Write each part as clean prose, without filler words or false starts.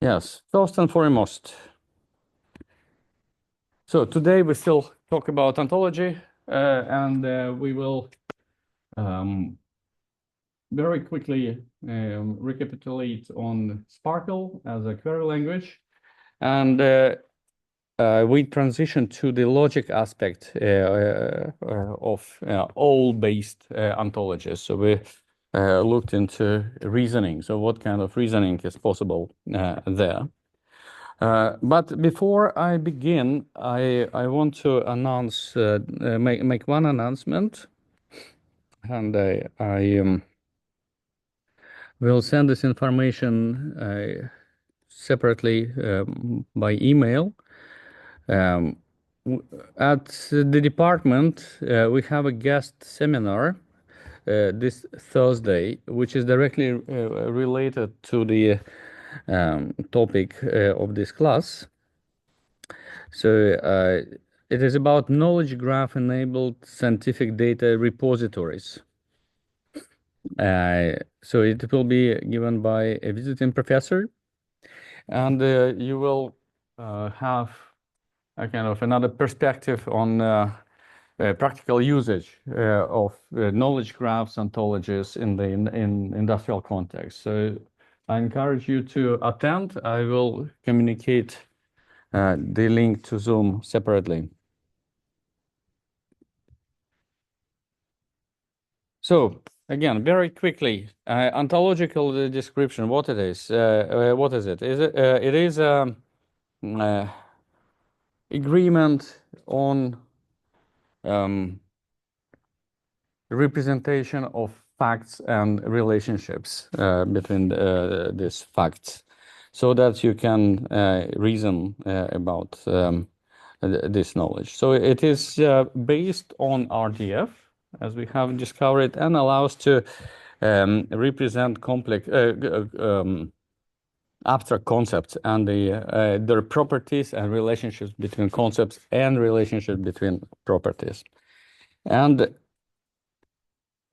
Yes, first and foremost. So today we still talk about ontology, and we will very quickly recapitulate on Sparkle as a query language, and we transition to the logic aspect of OWL-based ontologies. So we looked into reasoning. So what kind of reasoning is possible there? But before I begin, I want to announce, make one announcement, and I will send this information separately by email. At the department, we have a guest seminar this Thursday, which is directly related to the topic of this class. So it is about knowledge graph enabled scientific data repositories. So it will be given by a visiting professor, and you will have a kind of another perspective on practical usage of knowledge graphs ontologies in the in industrial context. So I encourage you to attend. I will communicate the link to Zoom separately. So again, very quickly, ontological description. What it is? What is it? It is agreement on representation of facts and relationships between these facts, so that you can reason about this knowledge. So it is based on RDF, as we have discovered, and allows to represent complex abstract concepts and their properties and relationships between concepts and relationships between properties. And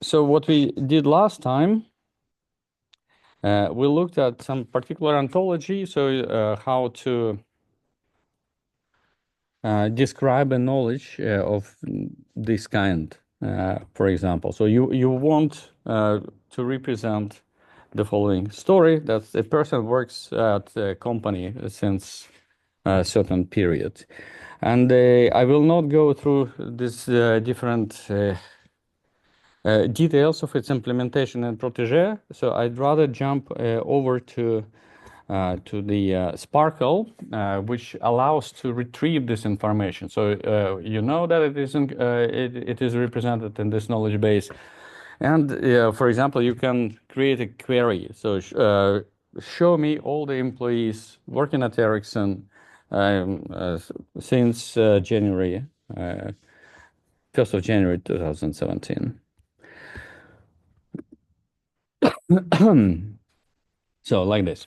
so what we did last time, we looked at some particular ontology, so how to describe a knowledge of this kind, for example. So you want to represent the following story, that a person works at a company since a certain period. And I will not go through these different details of its implementation in Protégé, so I'd rather jump over to the Sparkle, which allows to retrieve this information. So you know that it isn't it is represented in this knowledge base, and for example, you can create a query. So show me all the employees working at Ericsson since January 1st of January 2017. So like this.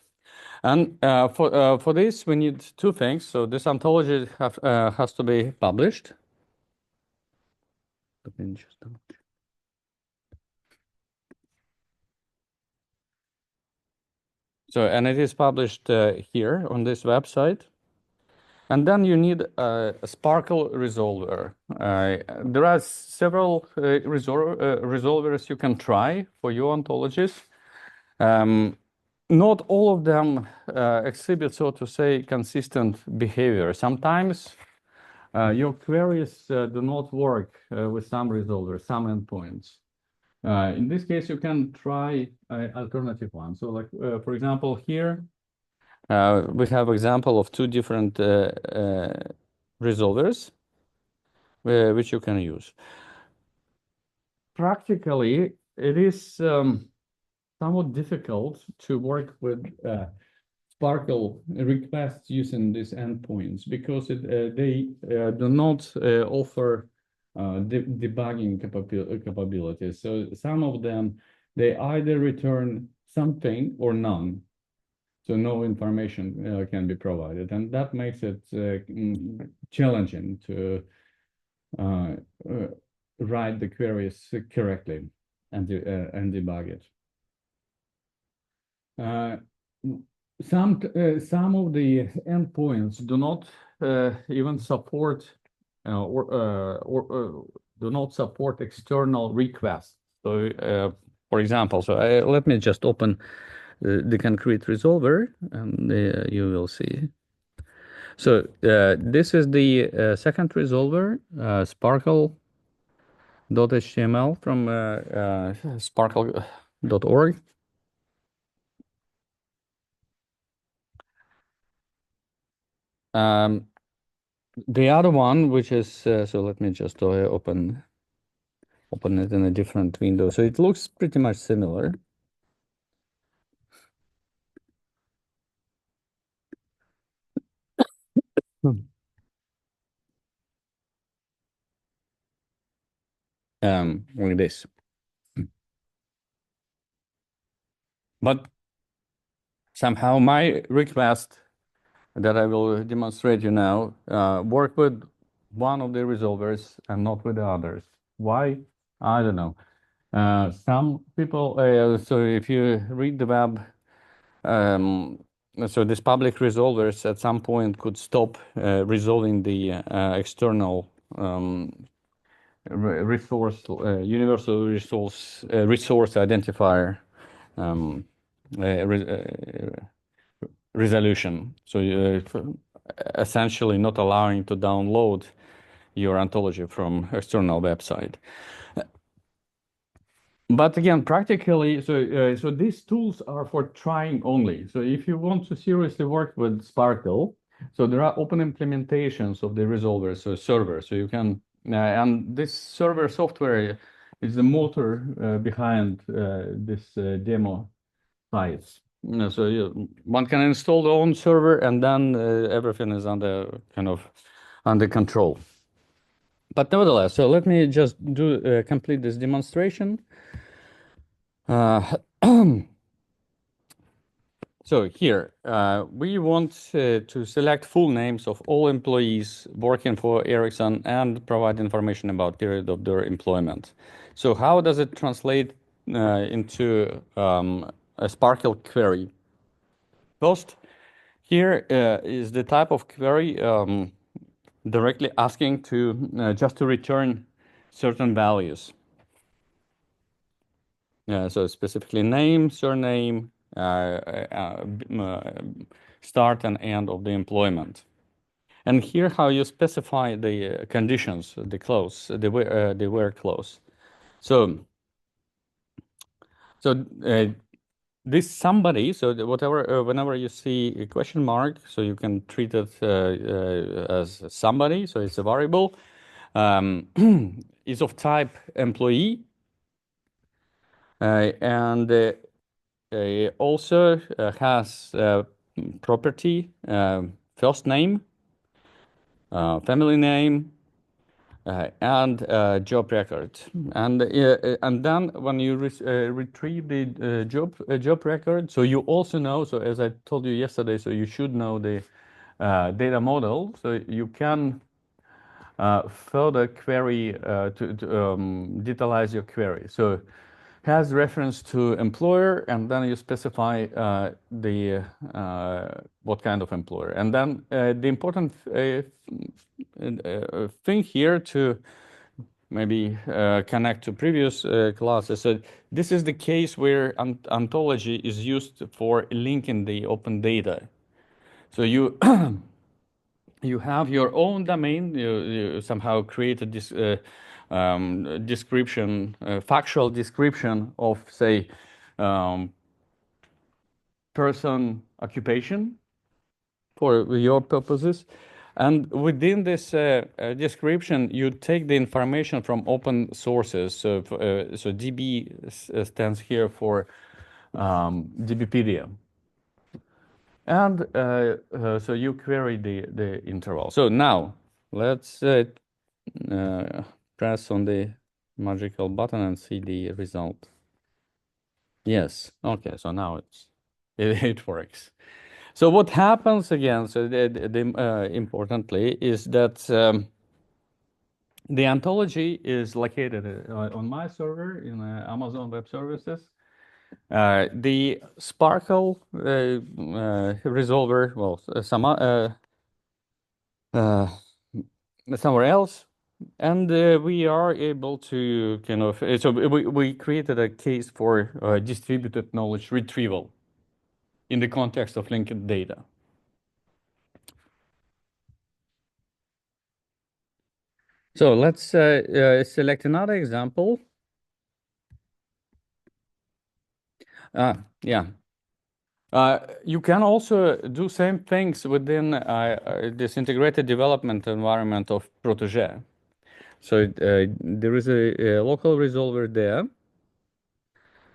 And for this, we need two things. So this ontology has to be published. So, and it is published here on this website. And then you need a Sparkle resolver. There are several resolvers you can try for your ontologies. Not all of them exhibit, so to say, consistent behavior. Sometimes your queries do not work with some resolvers, some endpoints. In this case, you can try alternative ones. So like, for example, here, we have example of two different resolvers which you can use. Practically, it is somewhat difficult to work with Sparkle requests using these endpoints because they do not offer debugging capabilities. So some of them, they either return something or none. So no information can be provided, and that makes it challenging to write the queries correctly and debug it. some of the endpoints do not even support or do not support external requests. So, for example, let me just open the concrete resolver, and you will see. So this is the second resolver, sparkle.html from sparkle.org. The other one, which is so let me just open it in a different window. So it looks pretty much similar. Like this. But somehow my request that I will demonstrate you now work with one of the resolvers and not with the others. Why? I don't know. Some people, so if you read the web, so these public resolvers at some point could stop resolving the external resource, universal resource identifier resolution. So essentially not allowing to download your ontology from external website. But again, practically, so these tools are for trying only. So if you want to seriously work with Sparkle, so there are open implementations of the resolver, so server. So you can, and this server software is the motor behind this demo sites. So one can install their own server, and then everything is under control. But nevertheless, so let me just do complete this demonstration. So here, we want to select full names of all employees working for Ericsson and provide information about period of their employment. So how does it translate into a Sparkle query? First, here is the type of query directly asking to just to return certain values. So specifically name, surname, start and end of the employment. And here how you specify the conditions, the clause, the where clause. So this somebody, so whatever, whenever you see a question mark, so you can treat it as somebody, so it's a variable, is of type employee, and also has property, first name, family name, and job record. And then when you retrieve the job record, so you also know, so as I told you yesterday, so you should know the data model, so you can further query to detailize your query. So has reference to employer, and then you specify the what kind of employer. And then the important thing here to maybe connect to previous classes. So this is the case where ontology is used for linking the open data. So you you have your own domain. You somehow create a description, factual description of, say, person occupation for your purposes. And within this description, you take the information from open sources. So, so DB stands here for DBpedia. And so you query the interval. So now let's press on the magical button and see the result. Yes. Okay. So now it works. So what happens again? So importantly is that the ontology is located on my server in Amazon Web Services, The Sparkle resolver, well, somewhere else, and we are able to kind of so we created a case for distributed knowledge retrieval in the context of linked data. So let's select another example. Yeah. You can also do same things within this integrated development environment of Protege. So there is a local resolver there.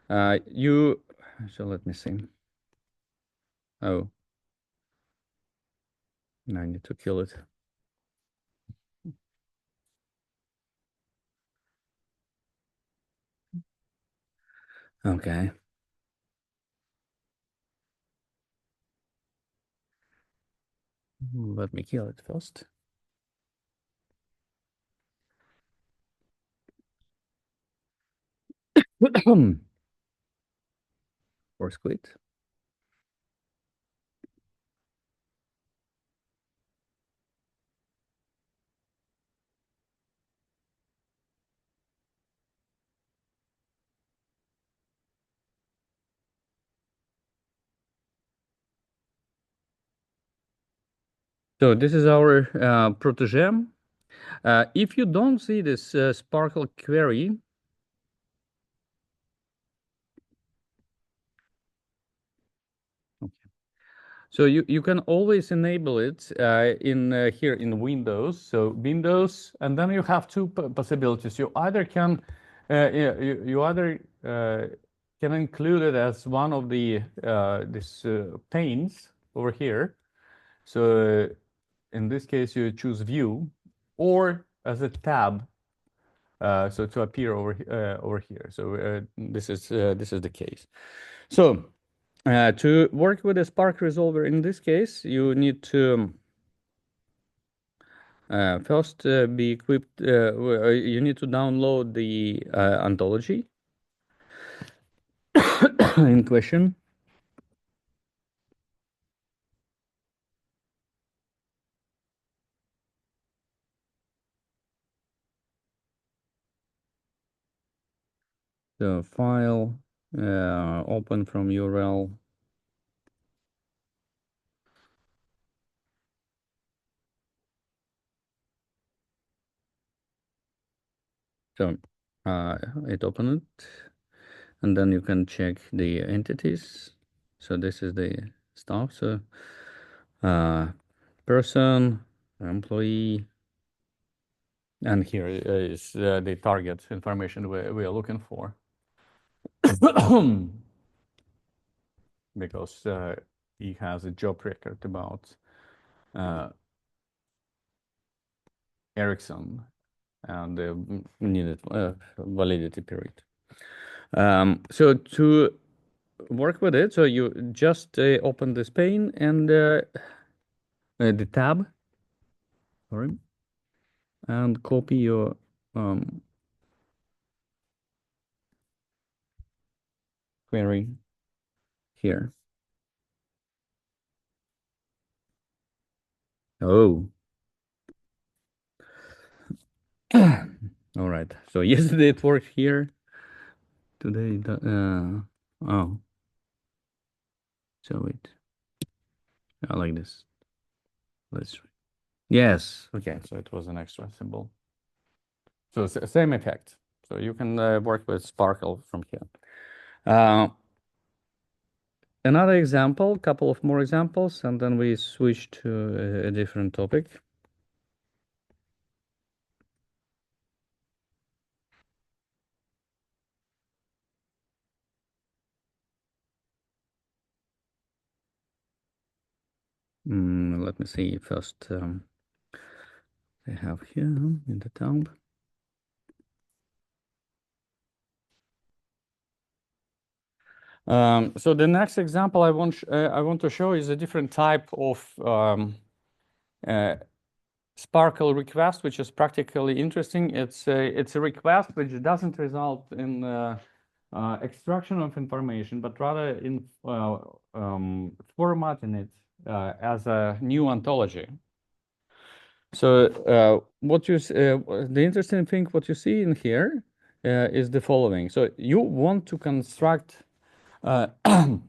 So let me see. Oh, I need to kill it. Okay. Let me kill it first. Force quit. So this is our protege. If you don't see this Sparkle query, so you can always enable it in here in Windows. So Windows, and then you have two possibilities. You either can you either can include it as one of the this panes over here. So in this case, you choose View, or as a tab. So to appear over here. So this is the case. So to work with a Spark resolver in this case, you need to first be equipped. You need to download the ontology in question. So file, open from URL. So it opened it, and then you can check the entities. So this is the stuff. So person, employee, and here is the target information we are looking for. Because he has a job record about Ericsson and the needed validity period. So to work with it, so you just open this pane and the tab, sorry, and copy your query here. Oh. All right. So yesterday it worked here. Today, oh. So wait. I like this. Let's. Yes. Okay. So it was an extra symbol. So same effect. So you can work with Sparkle from here. Another example, couple of more examples, and then we switch to a different topic. Let me see first. I have here in the tab. So the next example I want to show is a different type of Sparkle request, which is practically interesting. It's a request which doesn't result in extraction of information, but rather in formatting it as a new ontology. So the interesting thing what you see in here is the following. So you want to construct an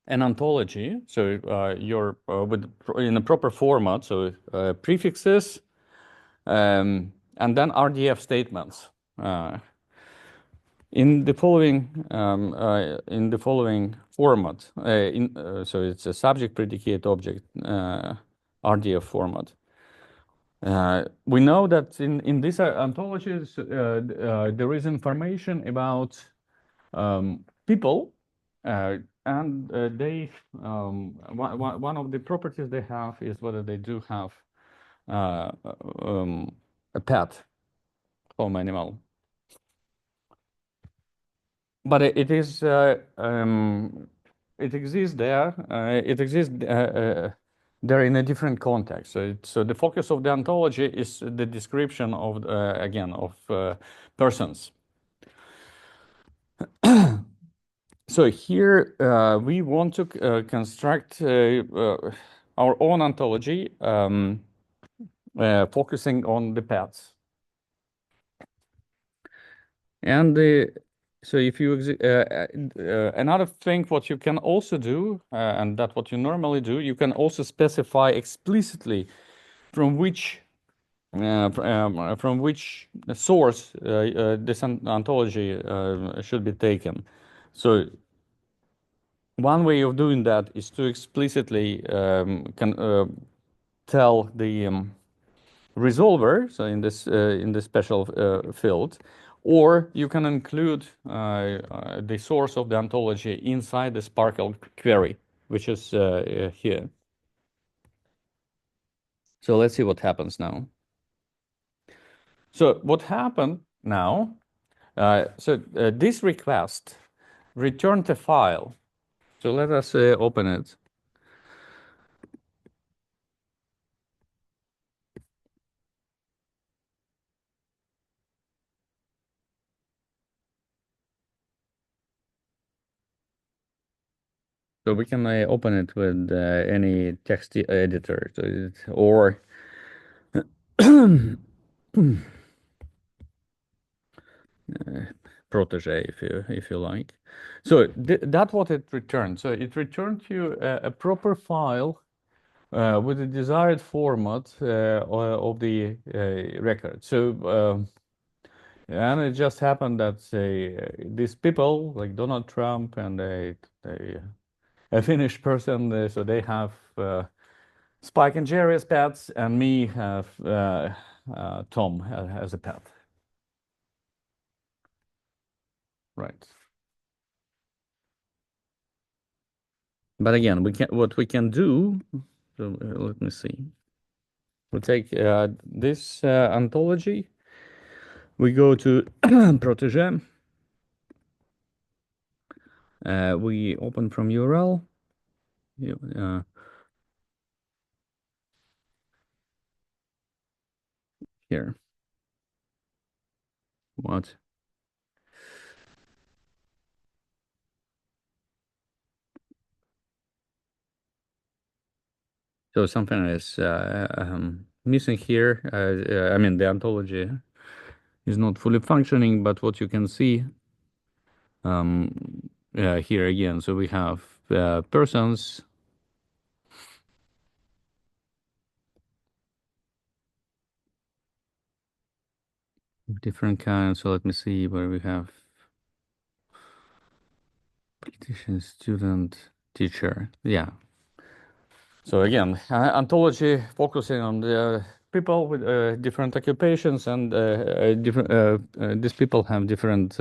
ontology. So you're in a proper format. So prefixes and then RDF statements. In the following format, so it's a subject, predicate, object, RDF format. We know that in these ontologies there is information about people, and they one of the properties they have is whether they do have a pet, home animal. But it is it exists there. It exists there in a different context. So the focus of the ontology is the description of again of persons. So here we want to construct our own ontology, focusing on the pets. And so if you another thing what you can also do, and that what you normally do, you can also specify explicitly from which source this ontology should be taken. So one way of doing that is to explicitly tell the resolver, so in this special field, or you can include the source of the ontology inside the Sparkle query, which is here. So let's see what happens now. So what happened now? This request returned a file. So let us open it. So we can open it with any text editor, or protege, if you like. So that's what it returned. So it returned you a proper file with the desired format of the record. So and it just happened that these people like Donald Trump and a Finnish person, so they have Spike and Jerry as pets, and me have Tom as a pet. Right. But again, what we can do. So let me see. We'll take this ontology. We go to protege. We open from URL. Here. What? So something is missing here. I mean, the ontology is not fully functioning, but what you can see here again. So we have persons. Different kinds. So let me see where we have politician, student, teacher. Yeah. So again, ontology focusing on the people with different occupations, and these people have different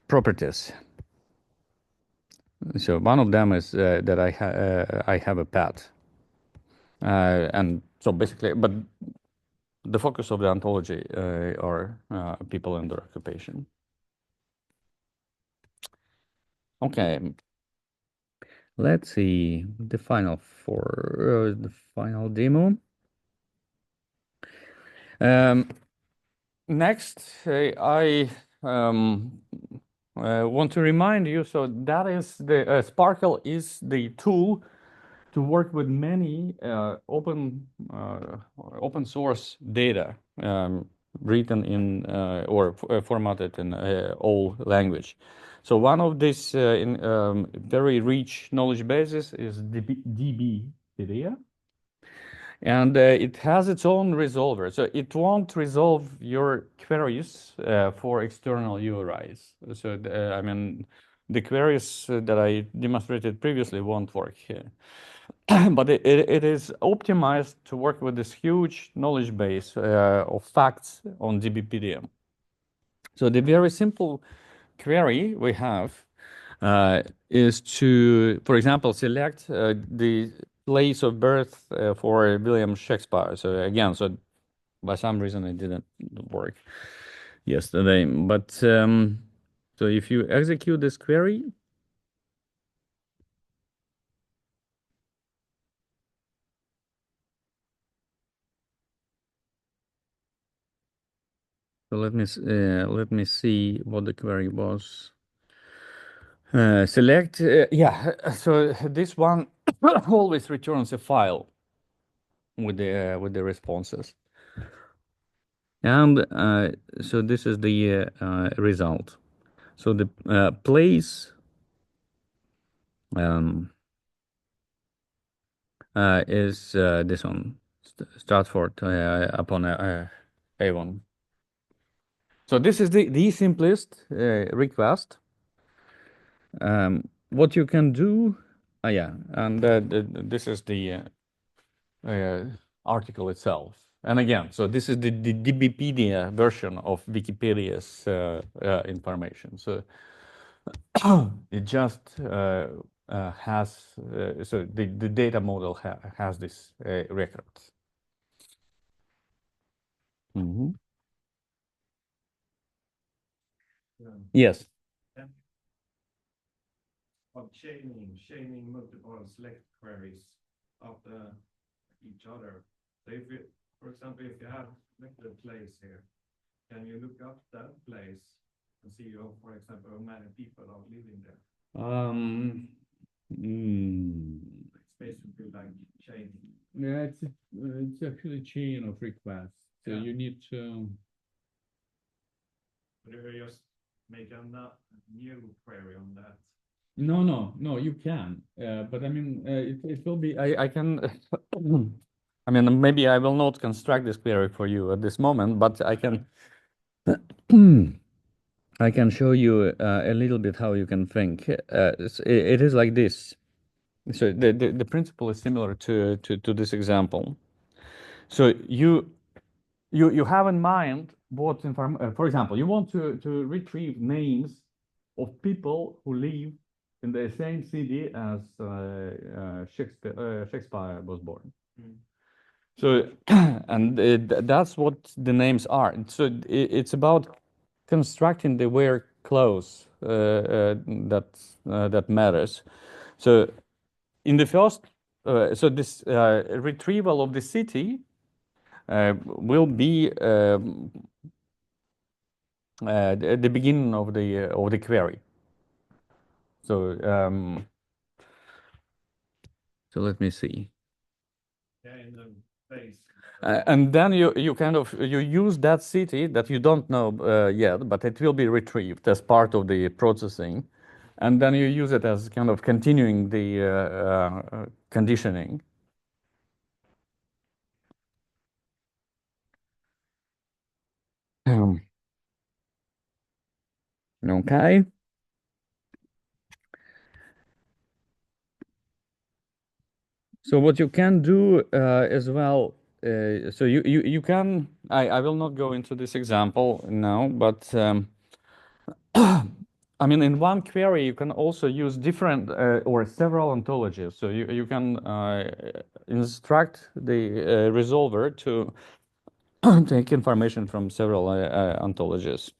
properties. So one of them is that I have a pet, and so basically, but the focus of the ontology are people and their occupation. Okay. Let's see the final demo. next, I want to remind you, so that is the Sparkle is the tool to work with many open source data written in or formatted in all language. So one of these very rich knowledge bases is DBpedia. And it has its own resolver. So it won't resolve your queries for external URIs. So, I mean, the queries that I demonstrated previously won't work here. But it is optimized to work with this huge knowledge base of facts on DBpedia. So the very simple query we have is to, for example, select the place of birth for William Shakespeare. So again, so by some reason it didn't work yesterday. But so if you execute this query, so let me see what the query was. Select, yeah. So this one always returns a file with the responses. And so this is the result. So the place is this one, Stratford upon Avon. So this is the simplest request. What you can do, yeah, and this is the article itself. And again, so this is the DBpedia version of Wikipedia's information. So it just has, so the data model has this records. Mm-hmm. Yes. Of chaining multiple select queries after each other. So if you, for example, if you have selected a place here, can you look up that place and see, for example, how many people are living there? It's basically like chaining. Yeah, it's actually chain of requests. So Yeah. you need to. But if you just make a new query on that. No, you can. But I mean, it will be. I can. I mean, maybe I will not construct this query for you at this moment, but I can. I can show you a little bit how you can think. It is like this. So the principle is similar to this example. So you have in mind what for example, you want to retrieve names of people who live in the same city as Shakespeare was born. Mm. So, and that's what the names are. So it's about constructing the where clause that matters. So in the first, so this retrieval of the city will be at the beginning of the query. So let me see. Yeah, in the place. And then you kind of you use that city that you don't know yet, but it will be retrieved as part of the processing, and then you use it as kind of continuing the conditioning. Okay. So what you can do as well, so you can, I will not go into this example now, but I mean, in one query, you can also use different or several ontologies. So you can instruct the resolver to take information from several ontologies.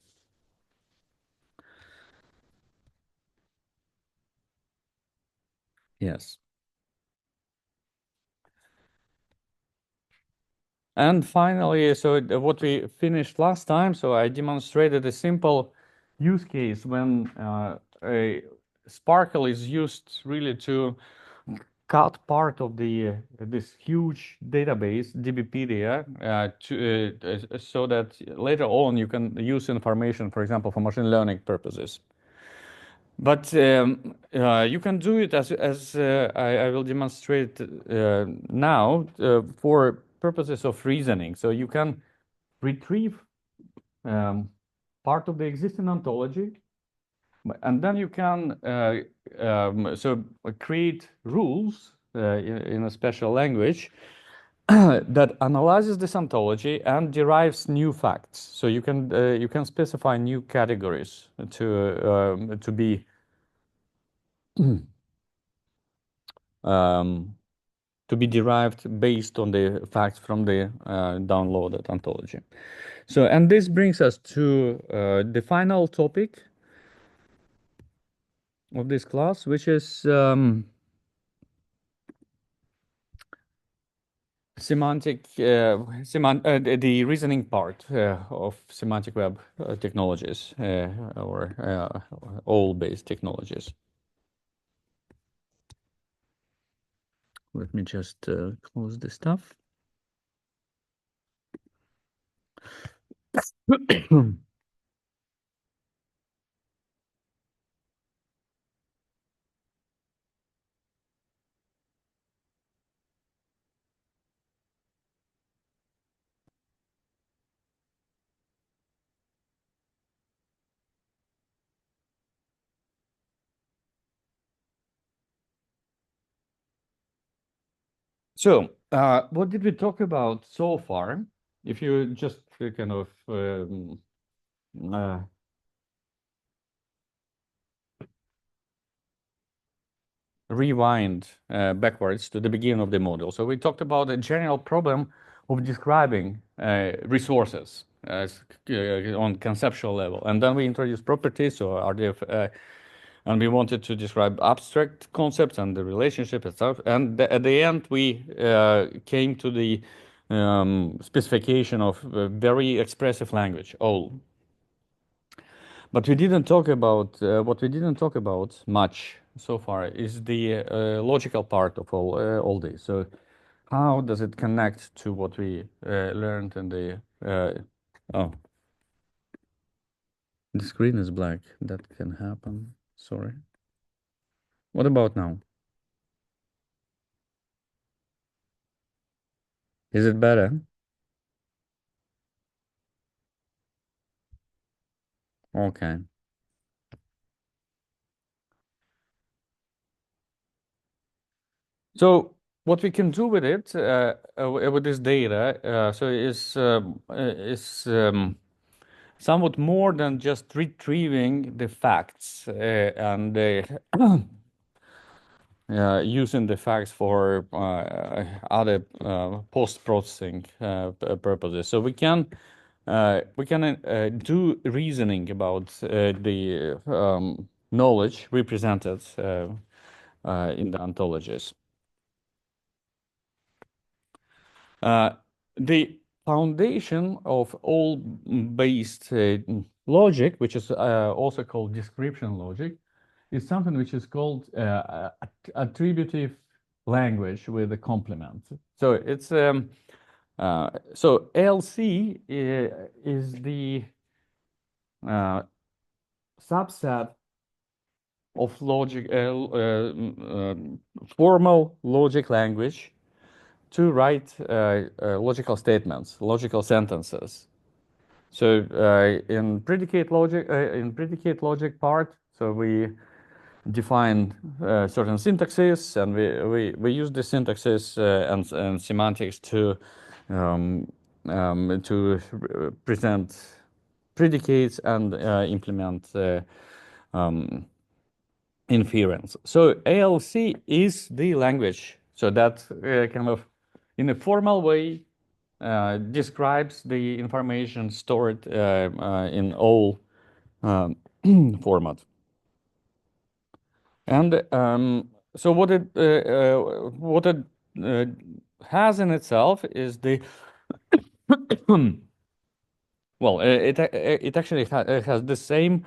Yes. And finally, so what we finished last time, so I demonstrated a simple use case when a Sparkle is used really to cut part of the this huge database DBpedia so that later on you can use information, for example, for machine learning purposes. But you can do it as I will demonstrate now for purposes of reasoning. So you can retrieve part of the existing ontology, and then you can create rules in a special language that analyzes this ontology and derives new facts. So you can specify new categories to be um, to be derived based on the facts from the downloaded ontology. So, and this brings us to the final topic of this class, which is the reasoning part of semantic web technologies or OWL-based technologies. Let me just close this stuff. So, what did we talk about so far? If you just kind of rewind backwards to the beginning of the module. So we talked about a general problem of describing resources on conceptual level, and then we introduced properties, so RDF, and we wanted to describe abstract concepts and the relationship and stuff. And at the end, we came to the specification of very expressive language, OWL. But we didn't talk about what we didn't talk about much so far is the logical part of all this. So how does it connect to what we learned in the oh, the screen is black. That can happen. Sorry. What about now? Is it better? Okay. So what we can do with it, with this data, is somewhat more than just retrieving the facts and using the facts for other post-processing purposes. So we can do reasoning about the knowledge represented in the ontologies. The foundation of all based logic, which is also called description logic, is something which is called attributive language with a complement. So it's so ALC is the subset of logic, formal logic language to write logical statements, logical sentences. So in predicate logic part, so we define certain syntaxes, and we use the syntaxes and semantics to present predicates and implement inference. So ALC is the language. So that kind of, in a formal way, describes the information stored in all format. And so what it has in itself is the Well, it actually has the same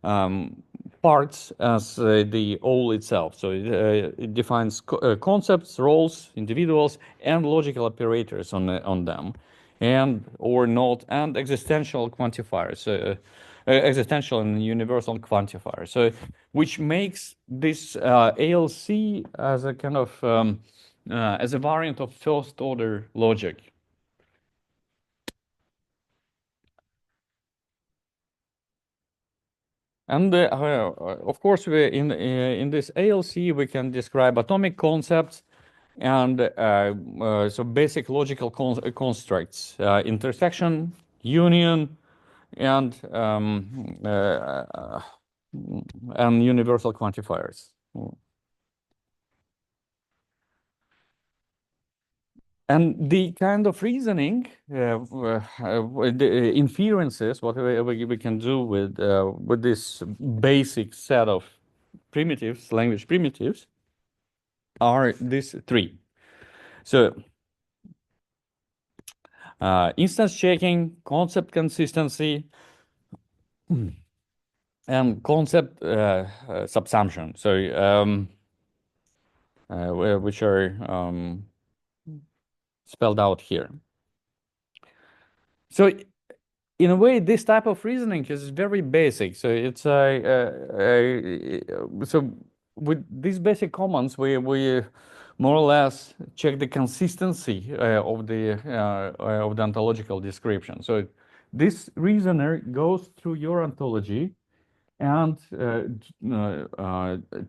um, parts as the OWL itself. So it defines concepts, roles, individuals, and logical operators on them, and or not, and existential quantifiers, existential and universal quantifiers. So which makes this ALC as a kind of as a variant of first order logic. And of course, in this ALC, we can describe atomic concepts and so basic logical constructs, intersection, union, and universal quantifiers. And the kind of reasoning, the inferences, what we can do with this basic set of primitives, language primitives, are these three. So instance checking, concept consistency, and concept subsumption. So which are spelled out here. So in a way, this type of reasoning is very basic. So it's so with these basic commands, we more or less check the consistency of the ontological description. So this reasoner goes through your ontology and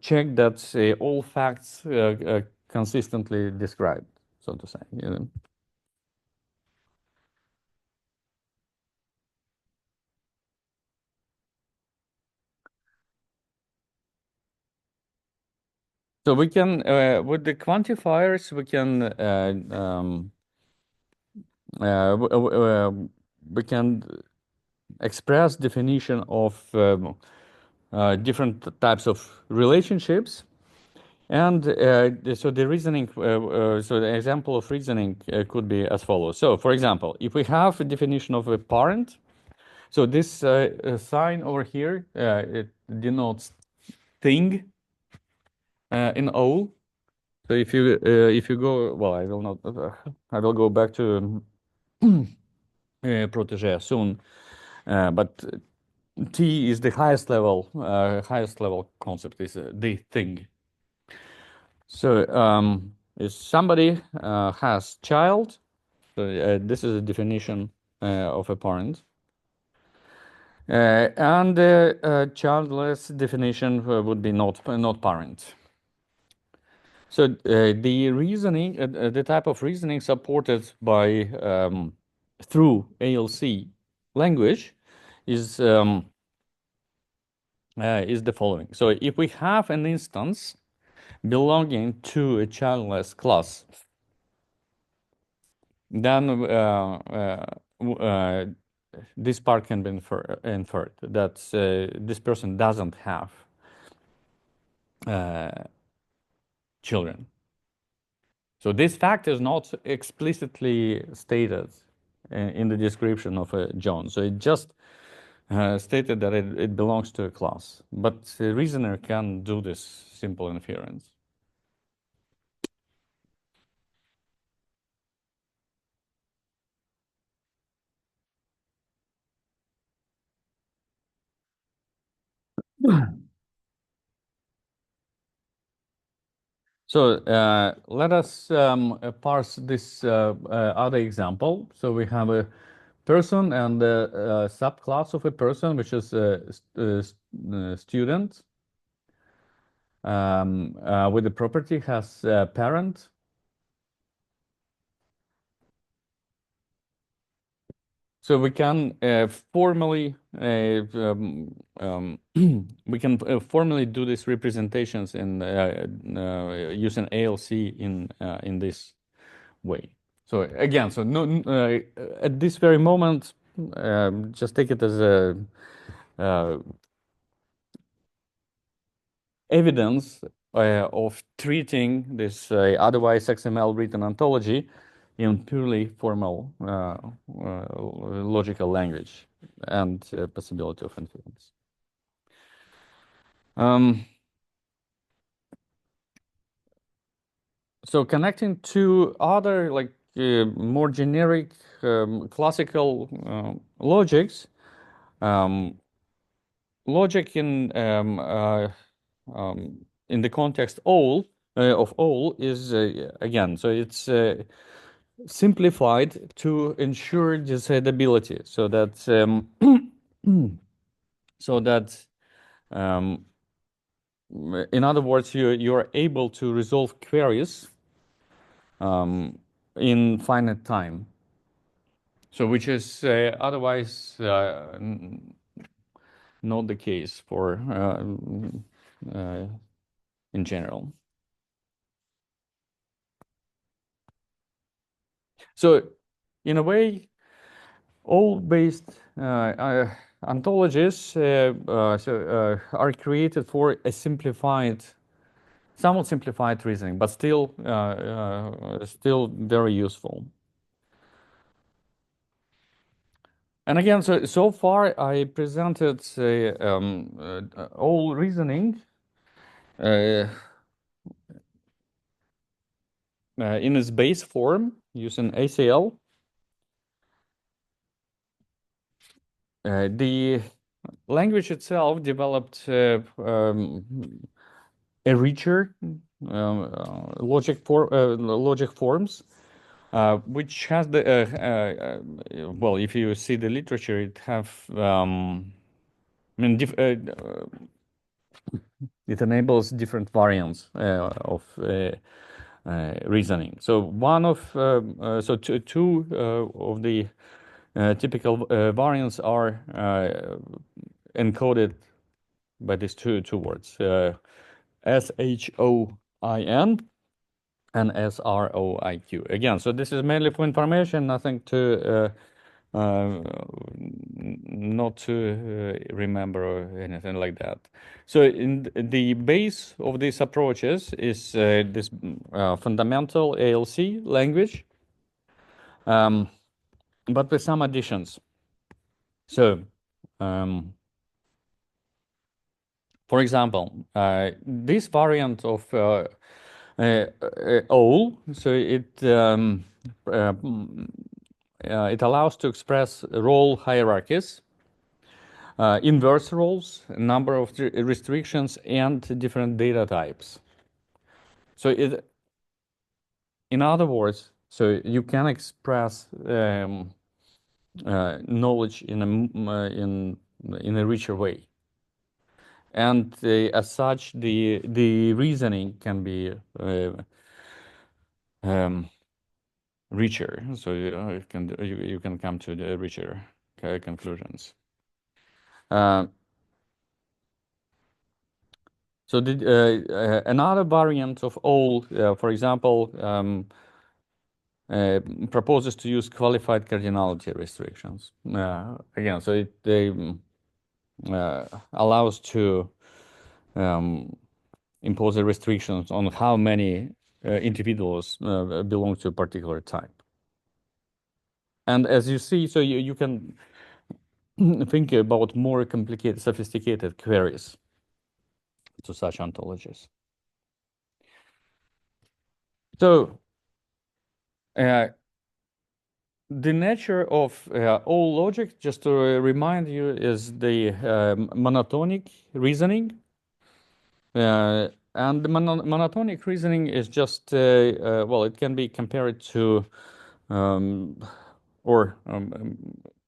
check that all facts consistently described, so to say. You know. So we can, with the quantifiers, we can we can express definition of different types of relationships. And so the reasoning, so the example of reasoning could be as follows. So, for example, if we have a definition of a parent, so this sign over here, it denotes thing in O. So if you go, well, I will not, I will go back to protege soon, but T is the highest level concept is the thing. So if somebody has child, so this is a definition of a parent. And childless definition would be not parent. So the reasoning, the type of reasoning supported by through ALC language is the following. So if we have an instance belonging to a childless class, then this part can be inferred that this person doesn't have children. So this fact is not explicitly stated in the description of John. So it just stated that it belongs to a class. But the reasoner can do this simple inference. So let us parse this other example. So we have a person and a subclass of a person, which is a student. With the property has a parent. So we can formally we can formally do these representations in using ALC in this way. So again, so no, at this very moment, just take it as a evidence of treating this otherwise XML written ontology in purely formal logical language and possibility of inference. So connecting to other more generic classical logics, logic in the context of OWL is again, so it's simplified to ensure decidability, so that so that in other words, you are able to resolve queries in finite time. So which is otherwise not the case for in general. So in a way, all based ontologies are created for a simplified, somewhat simplified reasoning, but still still very useful. And again, so far I presented all reasoning in its base form using ACL. The language itself developed a richer logic forms, which has the well, if you see the literature, it have I mean, it enables different variants of reasoning. So one of so two of the typical variants are encoded by these two words, SHOIN and SROIQ. Again, so this is mainly for information, nothing to not to remember or anything like that. So in the base of these approaches is this fundamental ALC language, but with some additions. So for example, this variant of OWL, so it allows to express role hierarchies, inverse roles, number of restrictions, and different data types. So in other words, so you can express knowledge in a richer way, and as such, the reasoning can be richer. So you can come to the richer conclusions. So another variant of OWL, for example, proposes to use qualified cardinality restrictions. Again, so it allows to impose the restrictions on how many individuals belong to a particular type. And as you see, so you can think about more complicated, sophisticated queries to such ontologies. So the nature of all logic, just to remind you, is the monotonic reasoning. And the monotonic reasoning is just, well, it can be compared to,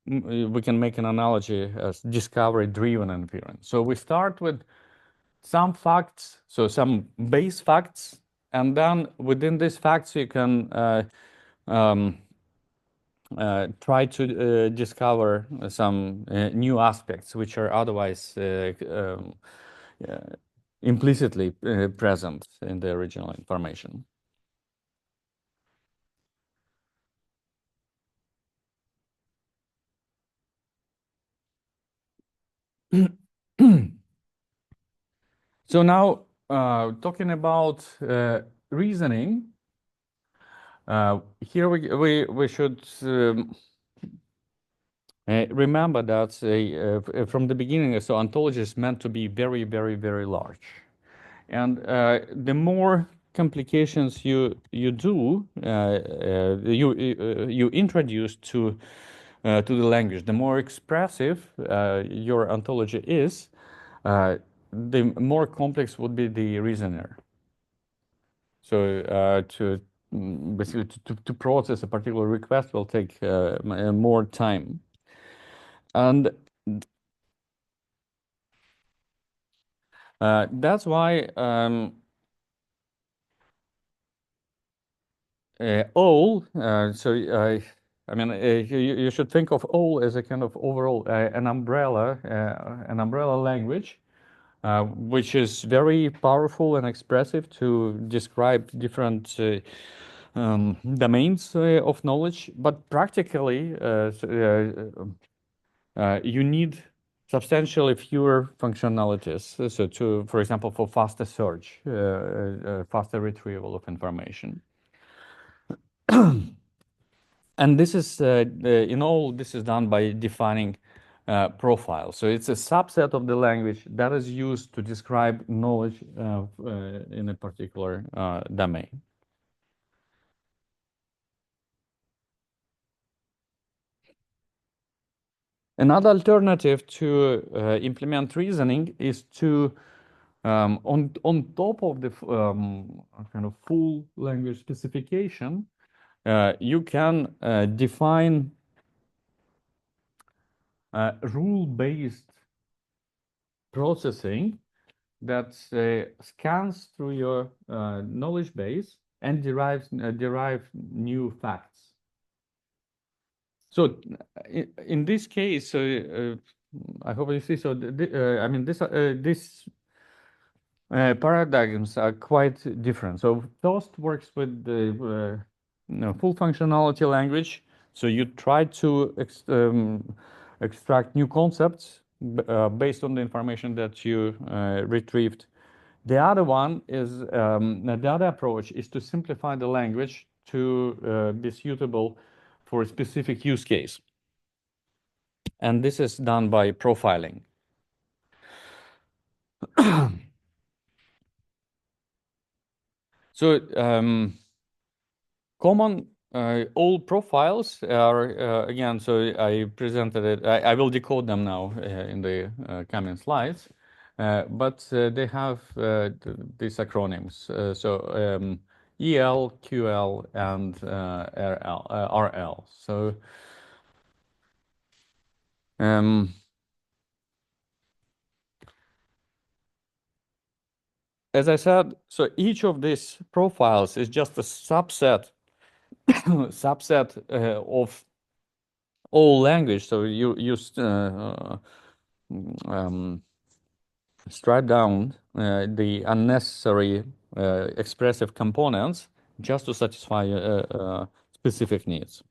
we can make an analogy as discovery-driven inference. So we start with some facts, so some base facts, and then within these facts you can try to discover some new aspects which are otherwise implicitly present in the original information. So now talking about reasoning, Here we should remember that from the beginning, so ontology is meant to be very, very, very large, and the more complications you do, you introduce to the language, the more expressive your ontology is, the more complex would be the reasoner. So basically to process a particular request will take more time. And that's why OWL, I mean, you should think of OWL as a kind of overall an umbrella language, which is very powerful and expressive to describe different domains of knowledge. But practically, you need substantially fewer functionalities. So, for example, for faster search, faster retrieval of information. And this is, in all, this is done by defining profiles. So it's a subset of the language that is used to describe knowledge in a particular domain. Another alternative to implement reasoning is to, on top of the kind of full language specification, you can define rule-based processing that scans through your knowledge base and derive new facts. So in this case, I hope you see. So I mean, these paradigms are quite different. So Toast works with the full functionality language. So you try to extract new concepts based on the information that you retrieved. The other one is the other approach is to simplify the language to be suitable for a specific use case. And this is done by profiling. So common old profiles are, again, so I presented it, I will decode them now in the coming slides, but they have these acronyms. So EL, QL, and RL. So as I said, so each of these profiles is just a subset of all language. So you strip down the unnecessary expressive components just to satisfy specific needs.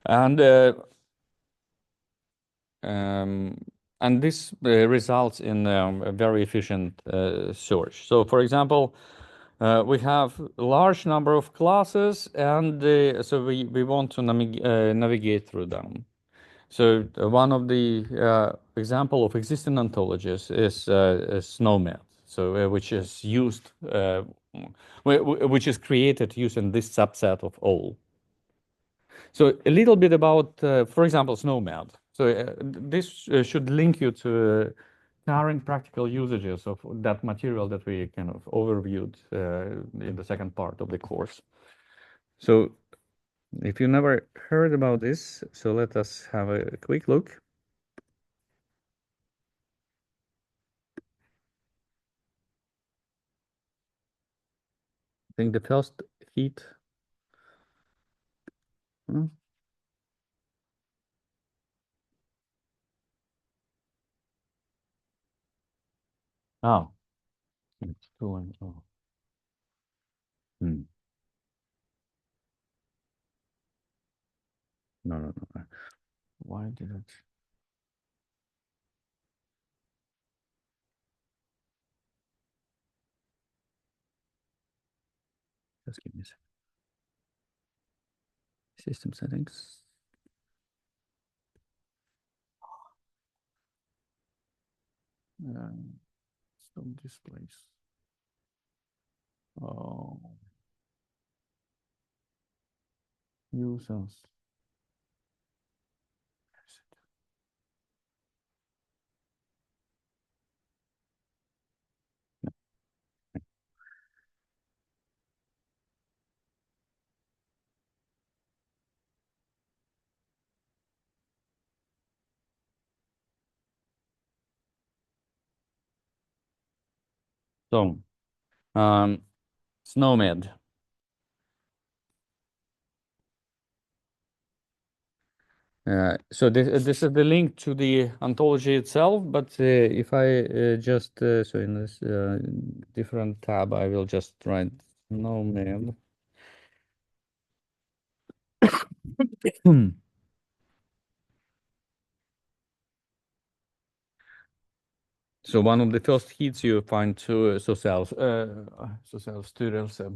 And this results in a very efficient search. So, for example, we have a large number of classes, and so we want to navigate through them. So one of the example of existing ontologies is SNOMED, so which is used, which is created using this subset of all. So a little bit about, for example, SNOMED. So this should link you to current practical usages of that material that we kind of overviewed in the second part of the course. So if you never heard about this, so let us have a quick look. I think the first heat. Oh, it's two and oh. No, no, no. Why did it? Just give me a second. System settings. Stop displays. Oh, users. So, SNOMED. So this is the link to the ontology itself, but if I just so in this different tab, I will just write SNOMED. So one of the first hits you find to social students, so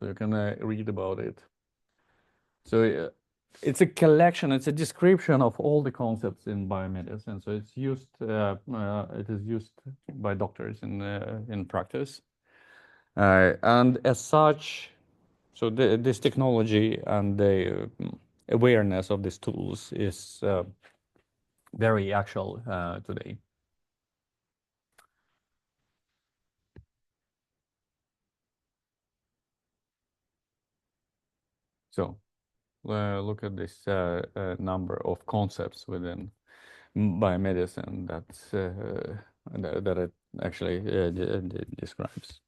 you can read about it. So it's a collection, it's a description of all the concepts in biomedicine. So it's used, it is used by doctors in practice, and as such, so this technology and the awareness of these tools is very actual today. So look at this number of concepts within biomedicine that it actually describes.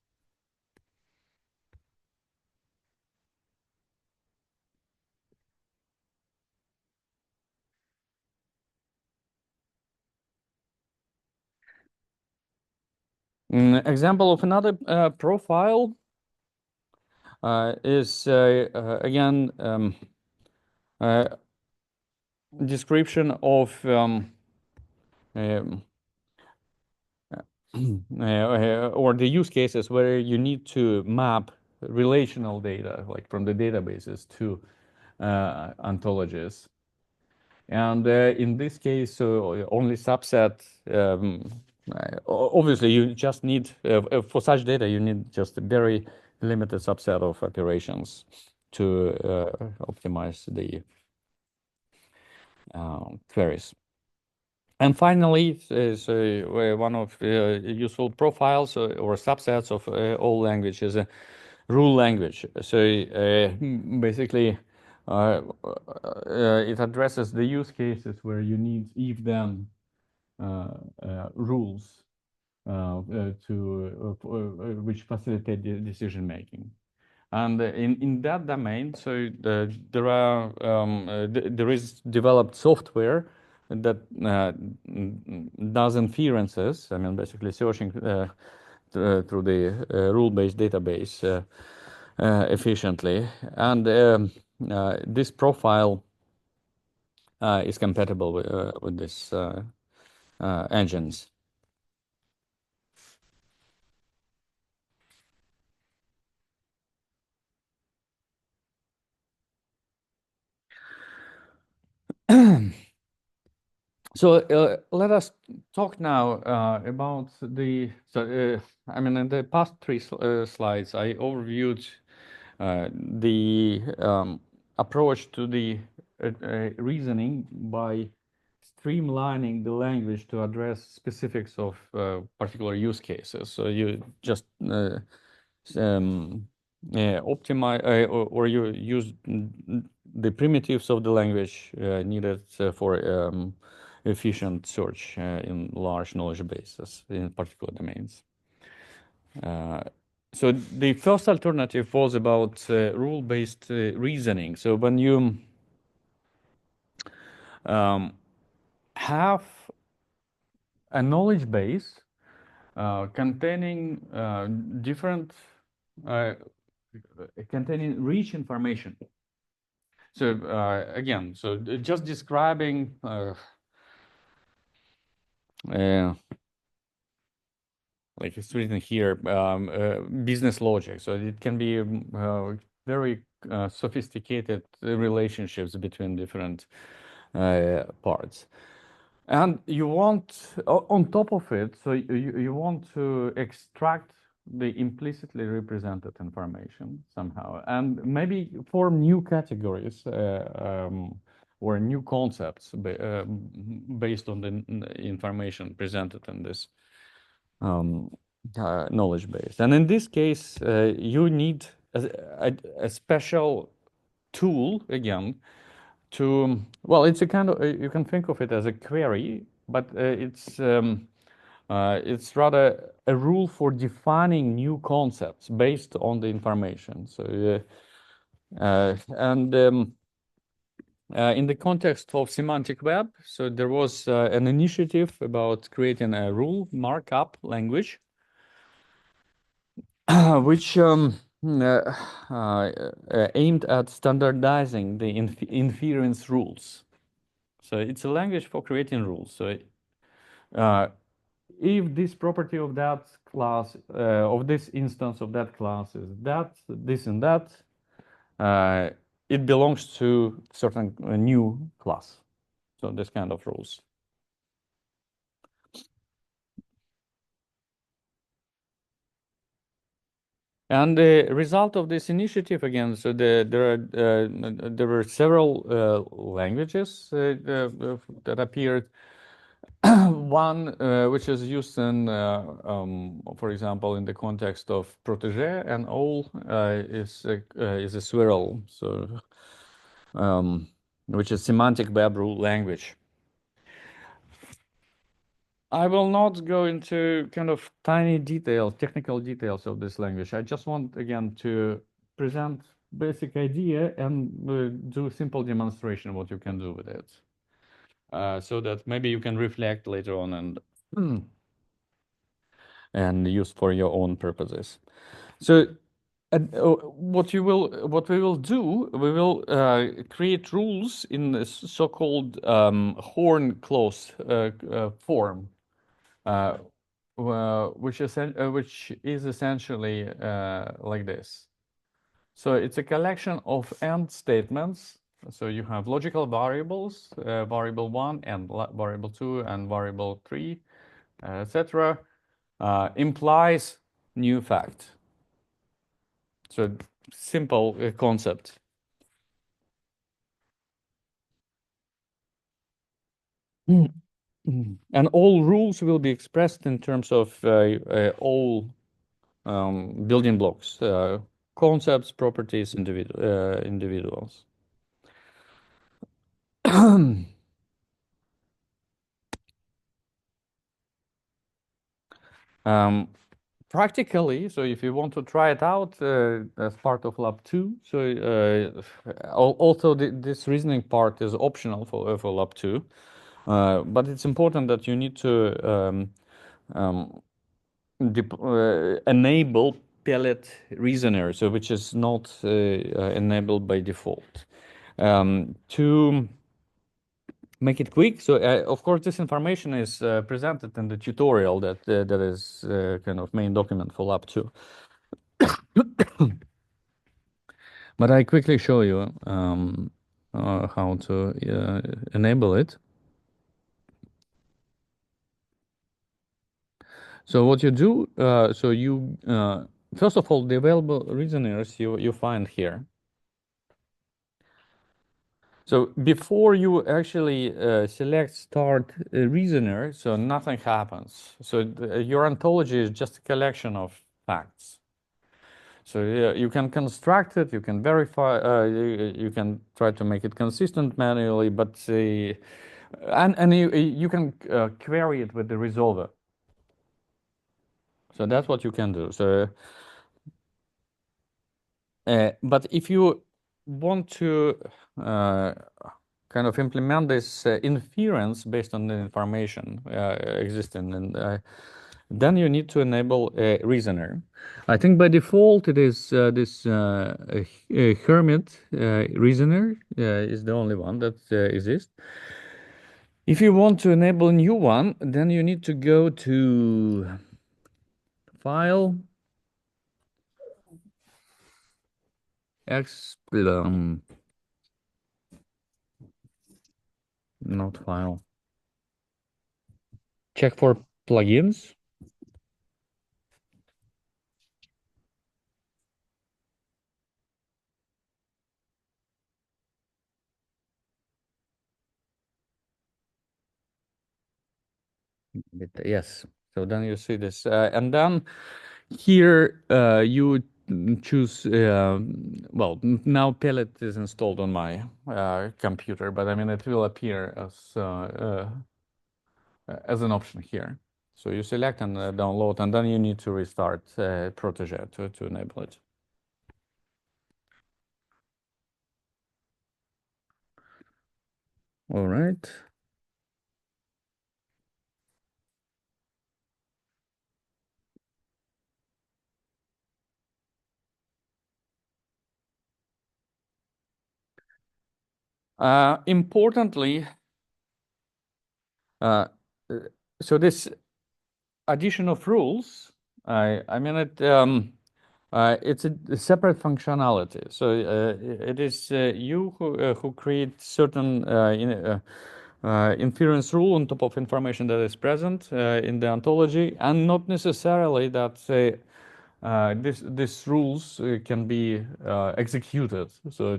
Example of another profile is again description of or the use cases where you need to map relational data, like from the databases to ontologies. And in this case, so only subset, obviously you just need, for such data, you need just a very limited subset of operations to optimize the queries. And finally, one of useful profiles or subsets of all languages is a rule language. So basically, it addresses the use cases where you need if-then rules which facilitate the decision making. And in that domain, so there is developed software that does inferences. I mean, basically searching through the rule-based database efficiently, and this profile is compatible with this engines. So let us talk now about the. So I mean, in the past three slides, I overviewed the approach to the reasoning by streamlining the language to address specifics of particular use cases. So you just optimize or you use the primitives of the language needed for efficient search in large knowledge bases in particular domains. So the first alternative was about rule-based reasoning. So when you have a knowledge base containing different containing rich information. So again, so just describing like it's written here, business logic. So it can be very sophisticated relationships between different parts. And you want, on top of it, so you want to extract the implicitly represented information somehow, and maybe form new categories or new concepts based on the information presented in this knowledge base. And in this case, you need a special tool again to, well, it's a kind of, you can think of it as a query, but it's rather a rule for defining new concepts based on the information. So, in the context of semantic web, so there was an initiative about creating a rule markup language, which aimed at standardizing the inference rules. So it's a language for creating rules. So if this property of that class, of this instance of that class is that, this and that, it belongs to certain new class. So this kind of rules. And the result of this initiative, again, so there were several languages that appeared. One which is used in, for example, in the context of protege, and OWL is a swirl, so which is semantic web rule language. I will not go into kind of tiny details, technical details of this language. I just want, again, to present basic idea and do simple demonstration what you can do with it. So that maybe you can reflect later on and use for your own purposes. So what we will do, we will create rules in this so-called horn clause form, which is essentially like this. So it's a collection of AND statements. So you have logical variables, variable 1 and variable 2 and variable 3, etc. Implies new fact. So simple concept. And all rules will be expressed in terms of all building blocks, concepts, properties, individuals. Practically, so if you want to try it out as part of lab 2, so also this reasoning part is optional for lab 2, but it's important that you need to enable pellet reasoner, so which is not enabled by default. To make it quick, so of course this information is presented in the tutorial that is kind of main document for lab 2. But I quickly show you how to enable it. So what you do, so you first of all, the available reasoners you find here. So before you actually select start reasoner, so nothing happens. So your ontology is just a collection of facts. So you can construct it, you can verify, you can try to make it consistent manually, but and you can query it with the resolver. So that's what you can do. So, but if you want to kind of implement this inference based on the information existing, and then you need to enable a reasoner. I think by default it is this Hermit reasoner is the only one that exists. If you want to enable a new one, then you need to go to File, X not file. Check for plugins. Yes. So then you see this, and then here you choose. Well, now Pellet is installed on my computer, but I mean it will appear as an option here. So you select and download, and then you need to restart Protege to enable it. All right. Importantly, uh, so this addition of rules, I mean it's a separate functionality. So it is you who create certain inference rule on top of information that is present in the ontology, and not necessarily that this rules can be executed. So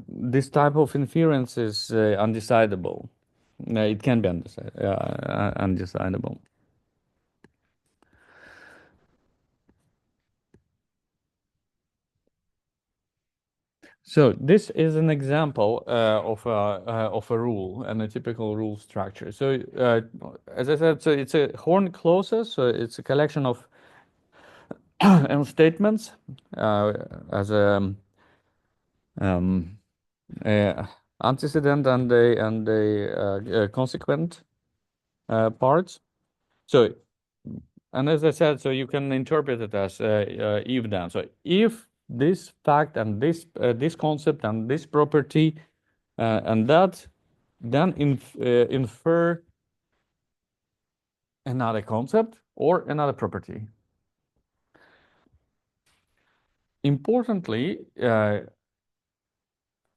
this type of inference is undecidable. It can be undecidable. So this is an example of a rule and a typical rule structure. So as I said, so it's a horn clauses. So it's a collection of statements as um, a antecedent and a consequent parts. So, and as I said, so you can interpret it as if then. So if this fact and this concept and this property and that, then infer another concept or another property. Importantly,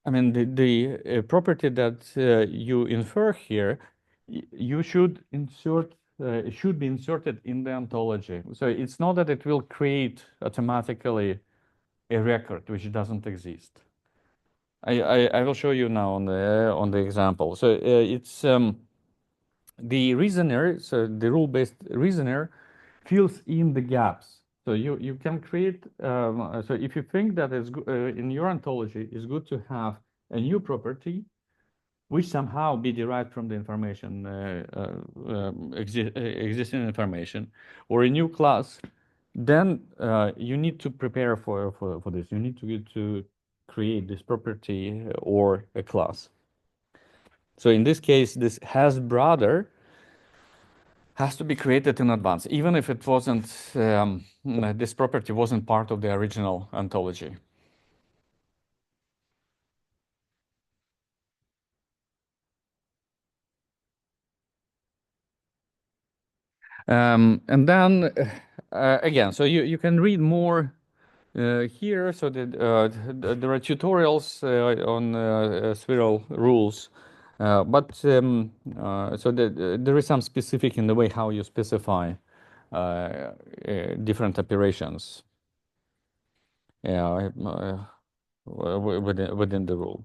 I mean the property that you infer here, you should insert. It should be inserted in the ontology. So it's not that it will create automatically a record which doesn't exist. I will show you now on the example. So it's the reasoner. So the rule-based reasoner fills in the gaps. So you can create. So if you think that it's in your ontology, it's good to have a new property which somehow be derived from the information existing information, or a new class, then you need to prepare for this. You need to create this property or a class. So in this case, this has brother has to be created in advance, even if it wasn't, this property wasn't part of the original ontology. And then again, so you can read more here. So there are tutorials on Spherical rules, but so there is some specific in the way how you specify different operations within the rule.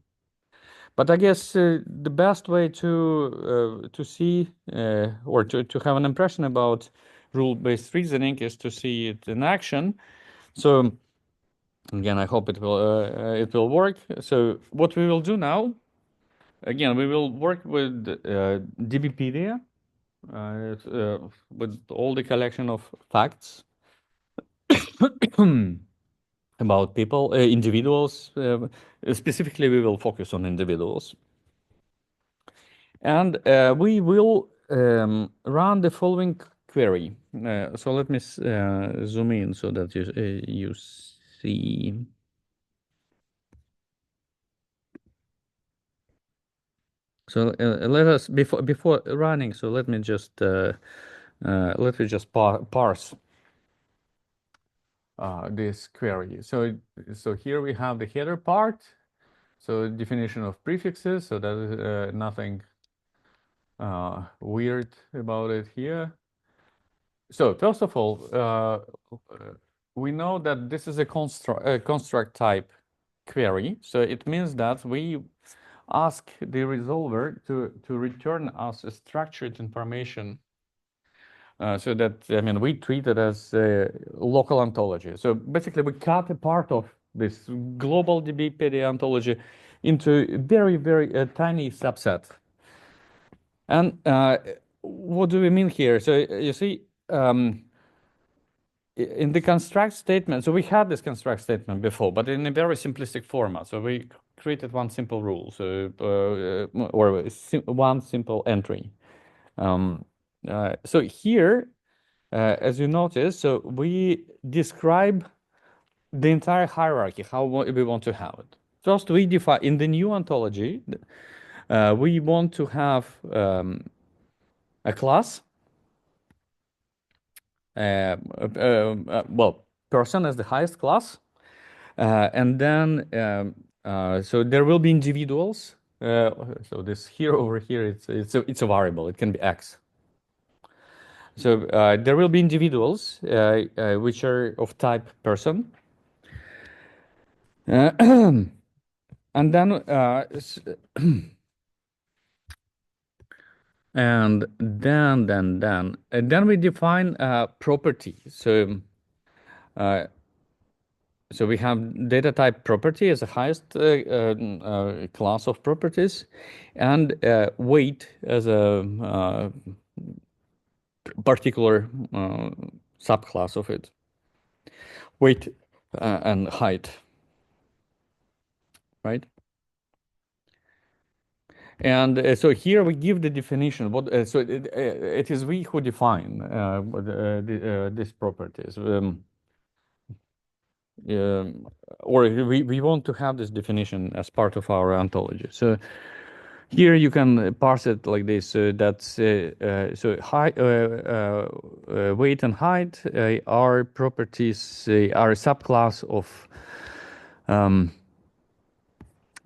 But I guess the best way to see or to have an impression about rule-based reasoning is to see it in action. So again, I hope it will work. So what we will do now, again, we will work with DBpedia, with all the collection of facts about people, individuals. Specifically, we will focus on individuals. And we will run the following query. So let me zoom in so that you see. So let us before running. So let me just parse this query. So here we have the header part. So definition of prefixes. So that is nothing weird about it here. So first of all, we know that this is a construct type query. So it means that we ask the resolver to return us a structured information. So that, I mean, we treat it as a local ontology. So basically, we cut a part of this global DBpedia ontology into a very, very tiny subset. And what do we mean here? So you see, in the construct statement, so we had this construct statement before, but in a very simplistic format. So we created one simple rule, so or one simple entry. So here, as you notice, so we describe the entire hierarchy, how we want to have it. First, we define in the new ontology, we want to have a class. Well, person as the highest class, and then so there will be individuals. So this here over here, it's a variable. It can be x. So there will be individuals which are of type person, and then and then we define property. So so we have data type property as the highest class of properties, and weight as a particular subclass of it. Weight and height, right? And so here we give the definition. What so it is we who define these properties. Or we want to have this definition as part of our ontology. So here you can parse it like this. So that's so weight and height are properties, are a subclass of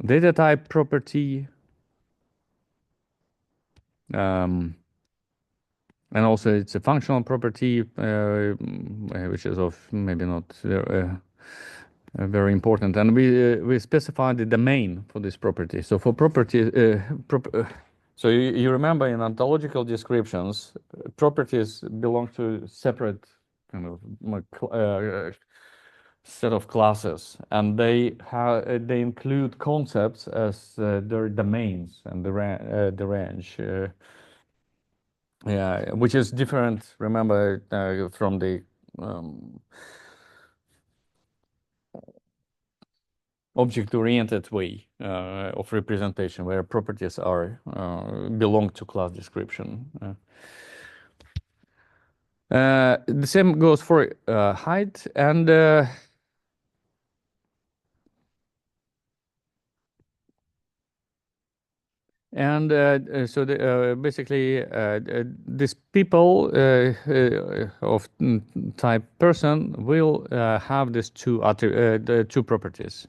data type property, and also it's a functional property, which is of maybe not very important. And we specify the domain for this property. So for property, so you remember in ontological descriptions, properties belong to separate kind of set of classes, and they include concepts as their domains and the range. Yeah, which is different. Remember from the object-oriented way of representation, where properties are belong to class description. The same goes for height and so basically these people of type person will have these the two properties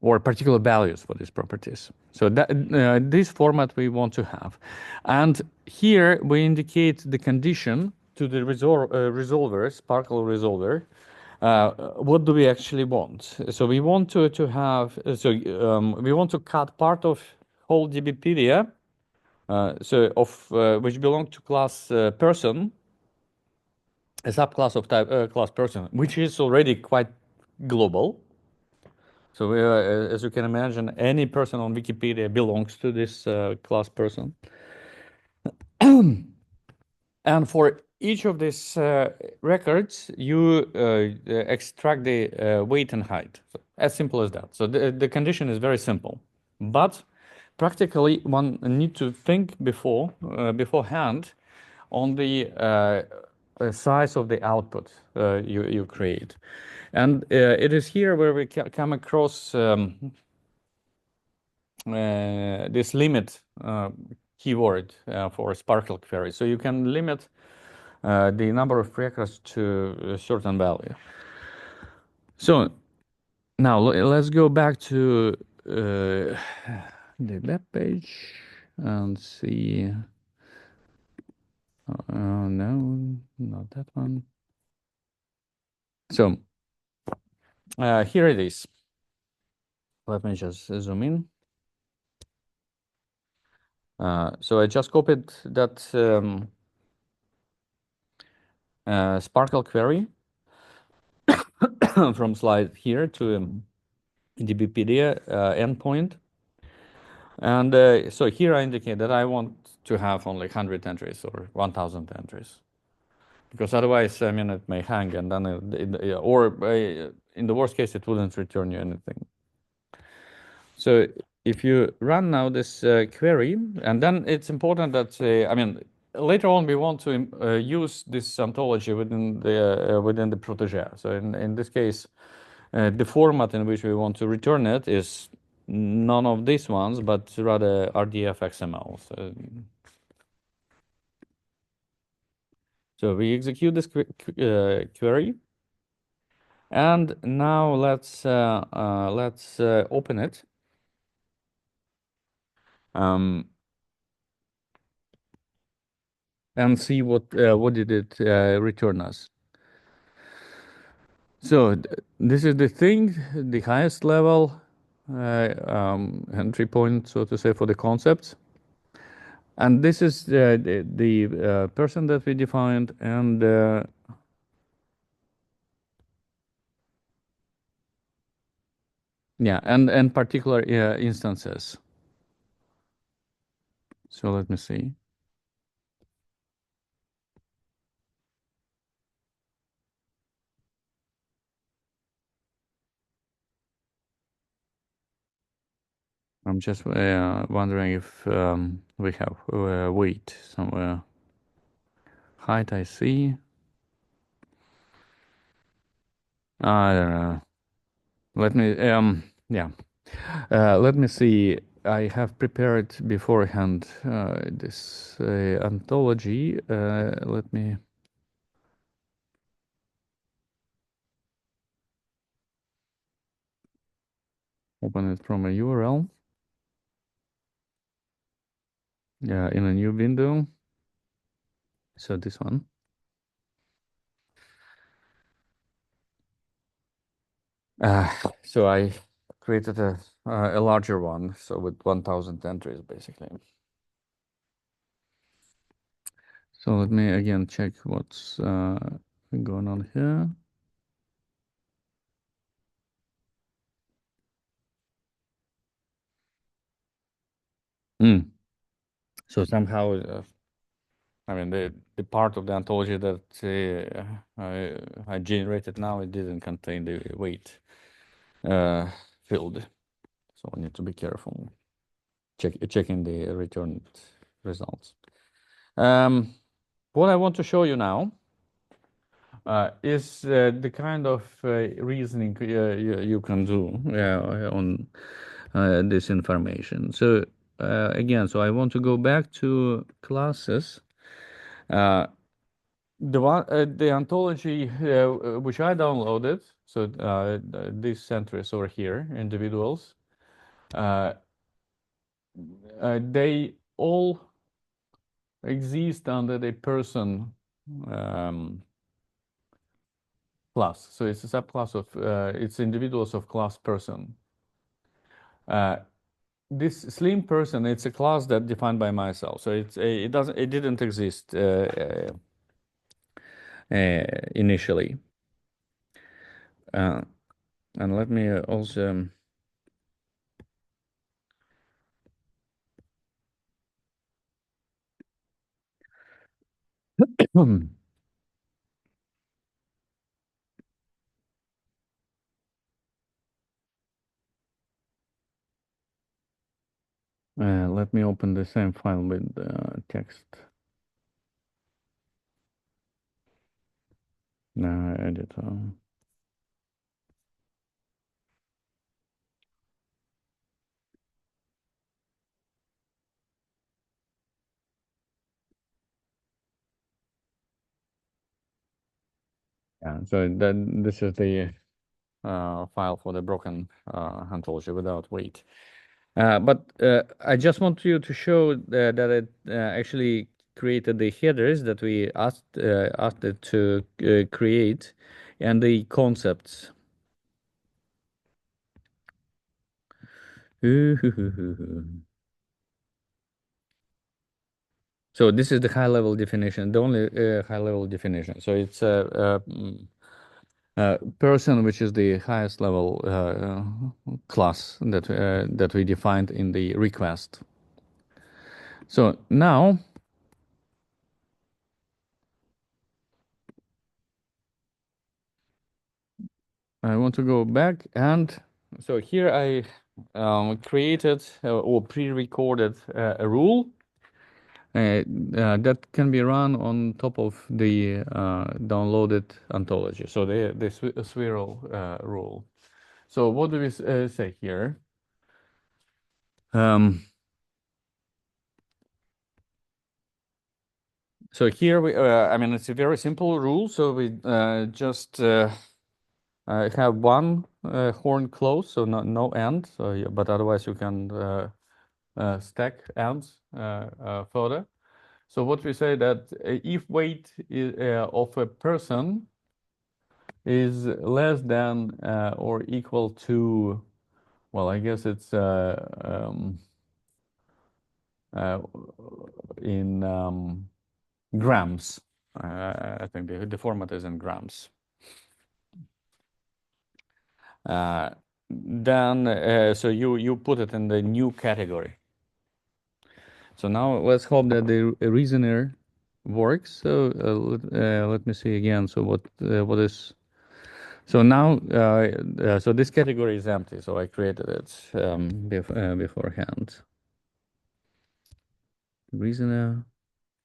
or particular values for these properties. So that this format we want to have. And here we indicate the condition to the resolver, Sparkle resolver. What do we actually want? So we want to have, we want to cut part of whole DBpedia, so of which belong to class person, a subclass of type class person, which is already quite global. So as you can imagine, any person on Wikipedia belongs to this class person. And for each of these records, you extract the weight and height. So as simple as that. So the condition is very simple. But practically, one need to think beforehand on the size of the output you create. And it is here where we come across this limit keyword for Sparkle query. So you can limit the number of records to a certain value. So now let's go back to the web page and see. No, not that one. So here it is. Let me just zoom in. So I just copied that Sparkle query from slide here to DBpedia endpoint. And so here I indicate that I want to have only 100 entries or 1,000 entries. Because otherwise, I mean, it may hang and then, in the worst case, it wouldn't return you anything. So if you run now this query, and then it's important that, I mean, later on we want to use this ontology within the protege. So in this case, the format in which we want to return it is none of these ones, but rather RDF XML. So we execute this query, and now let's open it. And see what did it return us. So this is the thing, the highest level entry point, so to say, for the concepts. And this is the person that we defined, and yeah, and particular instances. So let me see. I'm just wondering if we have weight somewhere. Height, I see. I don't know. Let me, yeah. Let me see. I have prepared beforehand this anthology. Let me open it from a URL. Yeah, in a new window. So this one. So I created a larger one, so with 1,000 entries basically. So let me again check what's going on here. So somehow, I mean, the part of the anthology that I generated now, it didn't contain the weight field, so I need to be careful checking the returned results. What I want to show you now is the kind of reasoning you can do on this information. So again, so I want to go back to classes. The anthology which I downloaded, so these entries over here, individuals, they all exist under the person class. So it's a subclass of it's individuals of class person. This slim person, it's a class that defined by myself. So it didn't exist initially. And let me also let me open the same file with text. No, editor. Yeah, so then this is the file for the broken ontology without weight. But I just want you to show that it actually created the headers that we asked it to create, and the concepts. So this is the high-level definition, the only high-level definition. So it's a person, which is the highest level class that we defined in the request. So now I want to go back, and so here I created or pre-recorded a rule that can be run on top of the downloaded ontology. So the swirl rule. So what do we say here? So here I mean, it's a very simple rule. So we just have one horn close, so no end. So, but otherwise you can stack ends further. So what we say that if weight of a person is less than or equal to, well, I guess it's in grams. I think the format is in grams. Then so you put it in the new category. So now let's hope that the reasoner works. So let me see again. So what is so now so this category is empty. So I created it beforehand. Reasoner,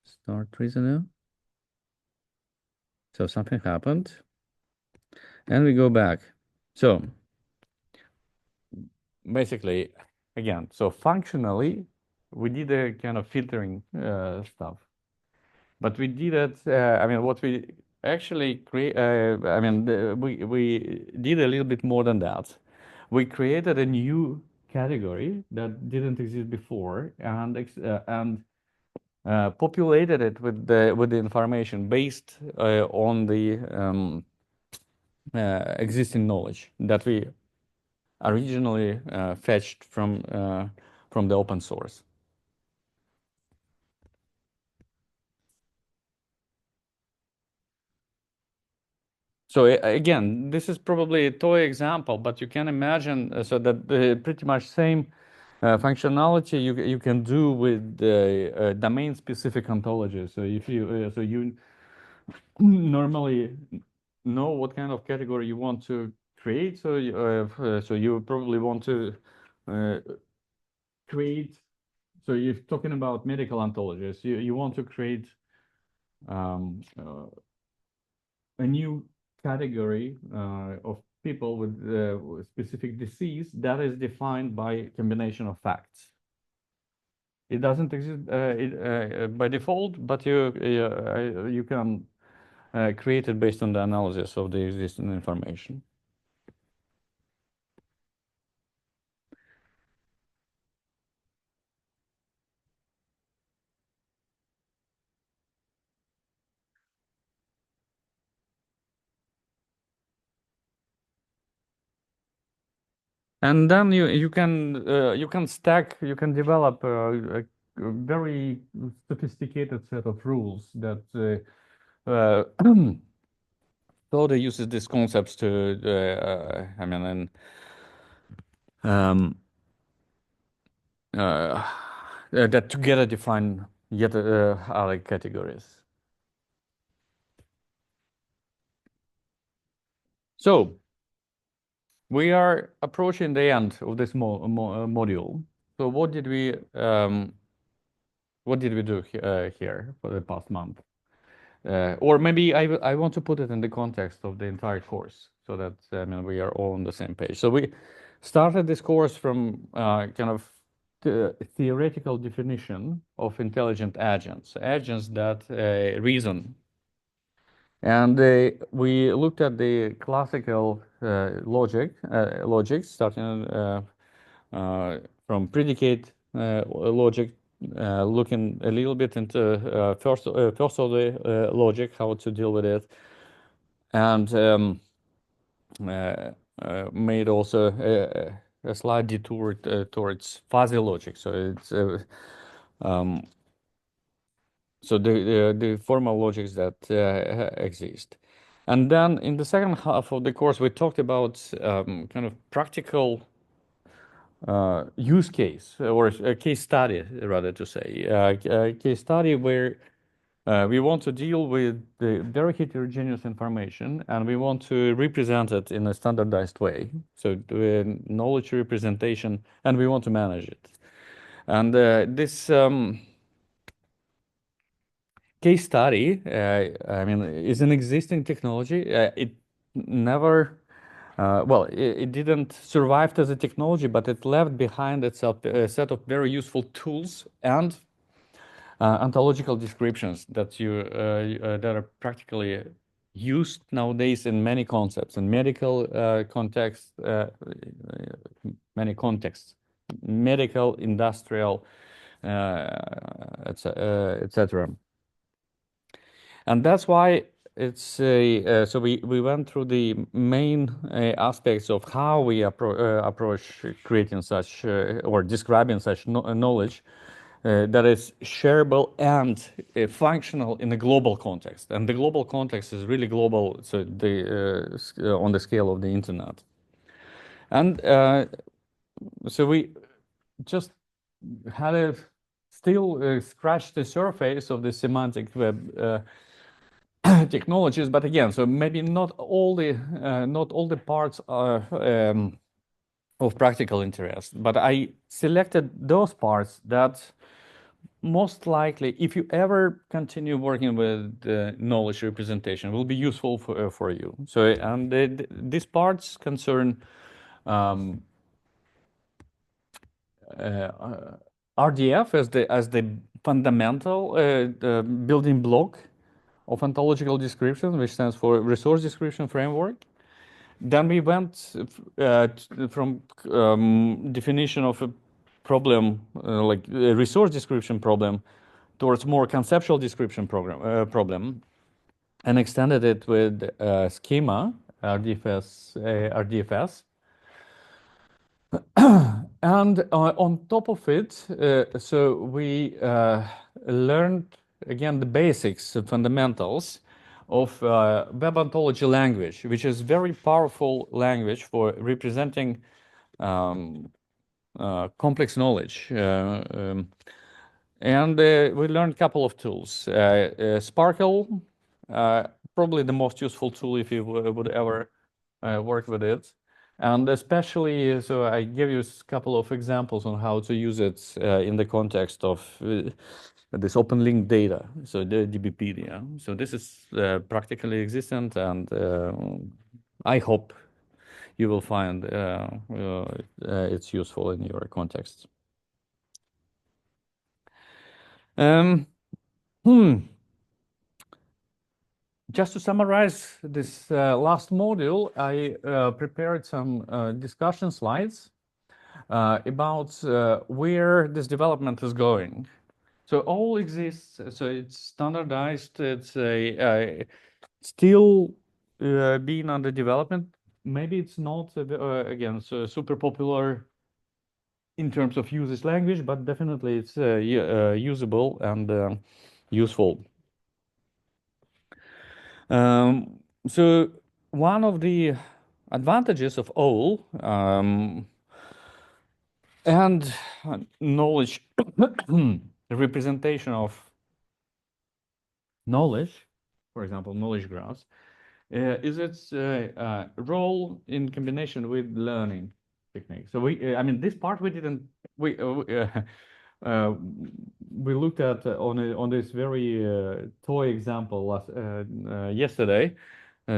start reasoner. So something happened, and we go back. So basically, again, so functionally, we did a kind of filtering stuff, but we did it. I mean, what we actually create. I mean, we did a little bit more than that. We created a new category that didn't exist before, and populated it with the information based on the existing knowledge that we originally fetched from the open source. So again, this is probably a toy example, but you can imagine so that pretty much same functionality you can do with domain-specific ontologies. So if you so you normally know what kind of category you want to create, so you probably want to create. So you're talking about medical ontologies. You want to create um, a new category of people with specific disease that is defined by combination of facts. It doesn't exist by default, but you can create it based on the analysis of the existing information. And then you can stack, you can develop a very sophisticated set of rules that Toda uses these concepts to I mean, and that together define yet other categories. So we are approaching the end of this module. So what did we do here for the past month? Or maybe I want to put it in the context of the entire course so that I mean we are all on the same page. So we started this course from kind of the theoretical definition of intelligent agents, agents that reason. And we looked at the classical logic, starting from predicate logic, looking a little bit into first order logic, how to deal with it, and made also a slight detour towards fuzzy logic. So it's so the formal logics that exist. And then in the second half of the course, we talked about kind of practical use case or a case study, rather to say, a case study where we want to deal with the very heterogeneous information and we want to represent it in a standardized way. So knowledge representation, and we want to manage it. And this case study, I mean, is an existing technology. It never, well, it didn't survive as a technology, but it left behind itself a set of very useful tools and ontological descriptions that that are practically used nowadays in many concepts, in medical context, many contexts, medical, industrial, etc. And that's why it's so we went through the main aspects of how we approach creating such or describing such knowledge that is shareable and functional in a global context. And the global context is really global, so on the scale of the internet. And so we just had a still scratched the surface of the semantic web technologies, but again, so maybe not all the parts are of practical interest, but I selected those parts that most likely, if you ever continue working with knowledge representation, will be useful for you. So, and these parts concern RDF as the fundamental the building block of ontological description, which stands for Resource Description Framework. Then we went from definition of a problem, like a resource description problem, towards more conceptual description problem, and extended it with schema, RDFS. And on top of it, so we learned again the basics, the fundamentals of web ontology language, which is very powerful language for representing complex knowledge. And we learned a couple of tools. Sparkle, probably the most useful tool if you would ever work with it. And especially, so I give you a couple of examples on how to use it in the context of this open link data, so the DBpedia. So this is practically existent, and I hope you will find it's useful in your context. Just to summarize this last module, I prepared some discussion slides about where this development is going. So all exists, so it's standardized, it's still being under development. Maybe it's not, again, so super popular in terms of uses language, but definitely it's usable and useful. So one of the advantages of OWL and knowledge representation of knowledge, for example, knowledge graphs, is its role in combination with learning techniques. So I mean, this part we didn't, we looked at on this very toy example yesterday.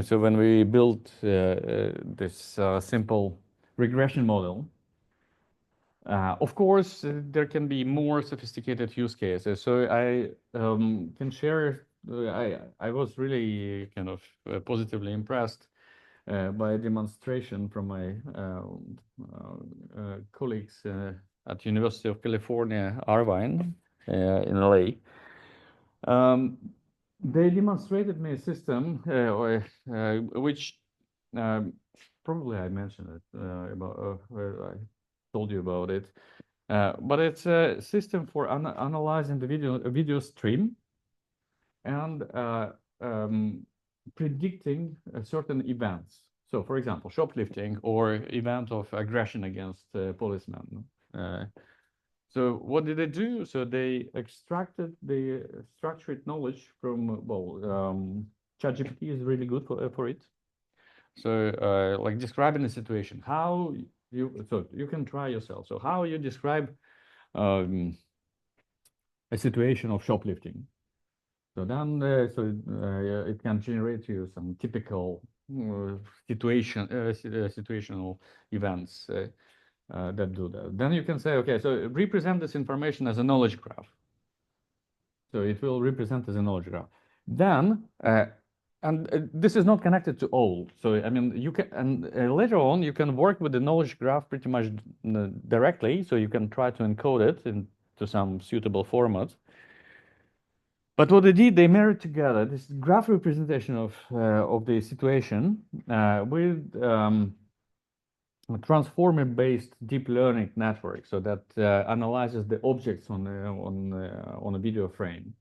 So when we built this simple regression model, of course, there can be more sophisticated use cases. So I can share I was really kind of positively impressed by a demonstration from my colleagues at University of California, Irvine, in LA. They demonstrated me a system which probably I mentioned it about I told you about it, but it's a system for analyzing the video stream and predicting certain events. So, for example, shoplifting or event of aggression against policemen. So what did they do? So they extracted the structured knowledge from, well, ChatGPT is really good for it. So like describing a situation, so you can try yourself. So how you describe a situation of shoplifting. So then, it can generate you some typical situational events that do that. Then you can say, okay, so represent this information as a knowledge graph. So it will represent as a knowledge graph. Then, this is not connected to OWL. So I mean, you can, and later on, you can work with the knowledge graph pretty much directly. So you can try to encode it into some suitable format. But what they did, they married together this graph representation of the situation with a transformer-based deep learning network, so that analyzes the objects on a video frame,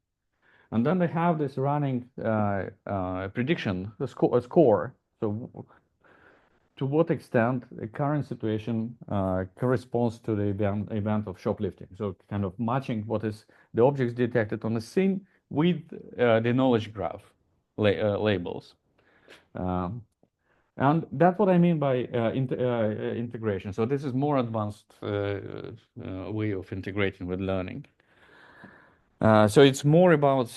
and then they have this running prediction, a score. So to what extent the current situation corresponds to the event of shoplifting. So kind of matching what is the objects detected on the scene with the knowledge graph labels. And that's what I mean by integration. So this is more advanced way of integrating with learning. So it's more about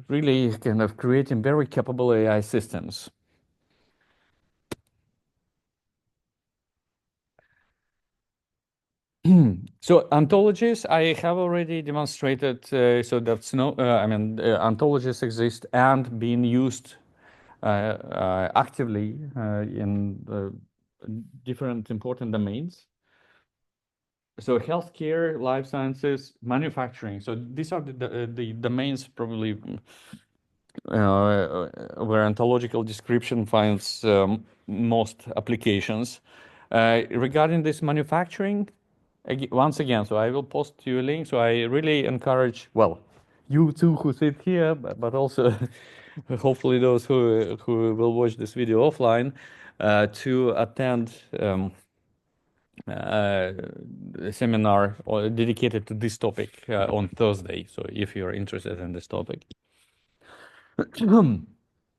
really kind of creating very capable AI systems. So ontologies, I have already demonstrated. So that's no, I mean, ontologies exist and being used actively in different important domains. So healthcare, life sciences, manufacturing. So these are the domains probably where ontological description finds most applications. Regarding this manufacturing, once again, so I will post you a link. So I really encourage, well, you two who sit here, but also hopefully those who will watch this video offline, to attend a seminar dedicated to this topic on Thursday. So if you're interested in this topic.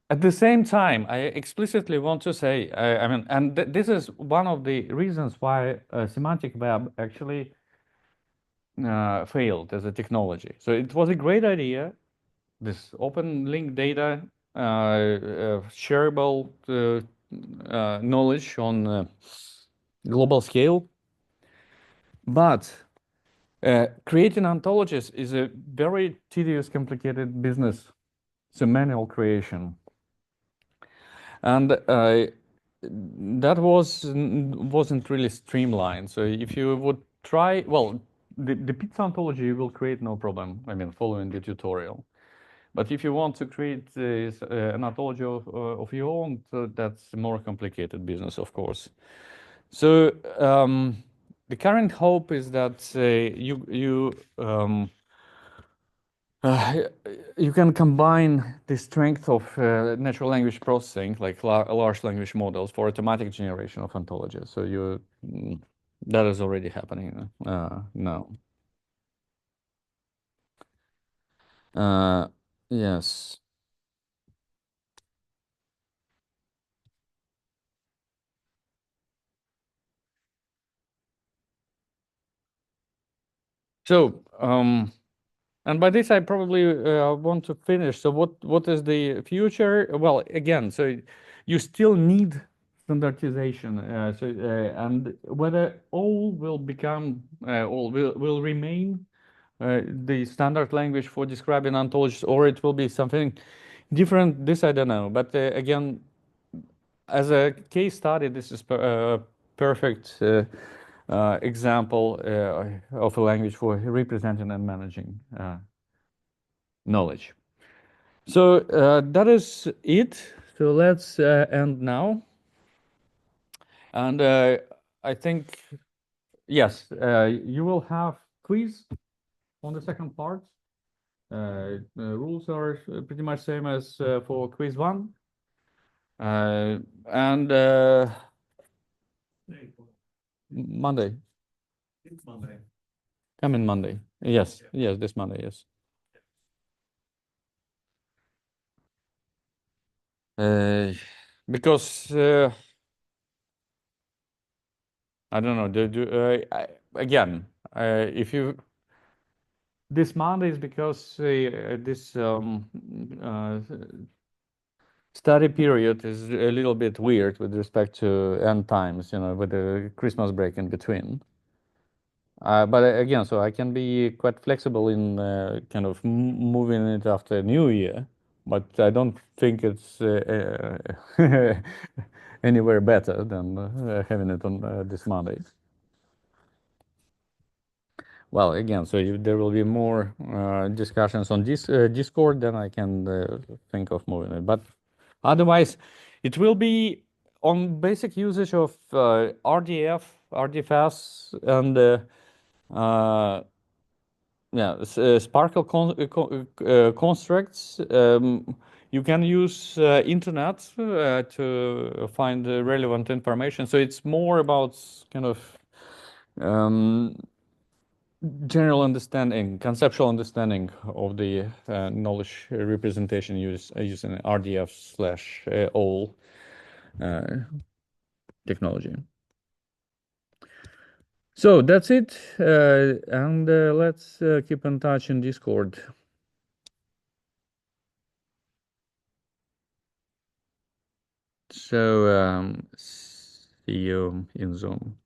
At the same time, I explicitly want to say, I mean, and this is one of the reasons why semantic web actually failed as a technology. So it was a great idea, this open link data, shareable knowledge on global scale, but creating ontologies is a very tedious, complicated business. It's a manual creation. And that wasn't really streamlined. So if you would try, well, the pizza ontology you will create no problem. I mean, following the tutorial. But if you want to create an ontology of your own, so that's a more complicated business, of course. So the current hope is that you can combine the strength of natural language processing, like large language models, for automatic generation of ontologies. So that is already happening now. Yes. So, and by this I probably want to finish. So what is the future? Well, again, so you still need standardization. And whether all will become all will remain the standard language for describing ontologies, or it will be something different. This I don't know. But again, as a case study, this is a perfect example of a language for representing and managing knowledge. So that is it. So let's end now. And I think, yes, you will have quiz on the second part. The rules are pretty much same as for quiz one. And Monday. It's Monday. Coming Monday. Yes, yes, this Monday, yes. Because I don't know. Again, if you this Monday is because this study period is a little bit weird with respect to end times, with the Christmas break in between. But again, so I can be quite flexible in kind of moving it after New Year, but I don't think it's anywhere better than having it on this Monday. Well, again, so if there will be more discussions on this Discord, then I can think of moving it. But otherwise, it will be on basic usage of RDF, RDFS, and Sparkle constructs. You can use internet to find relevant information. So it's more about kind of general understanding, conceptual understanding of the knowledge representation using RDF/OWL technology. So that's it, and let's keep in touch in Discord. So see you in Zoom.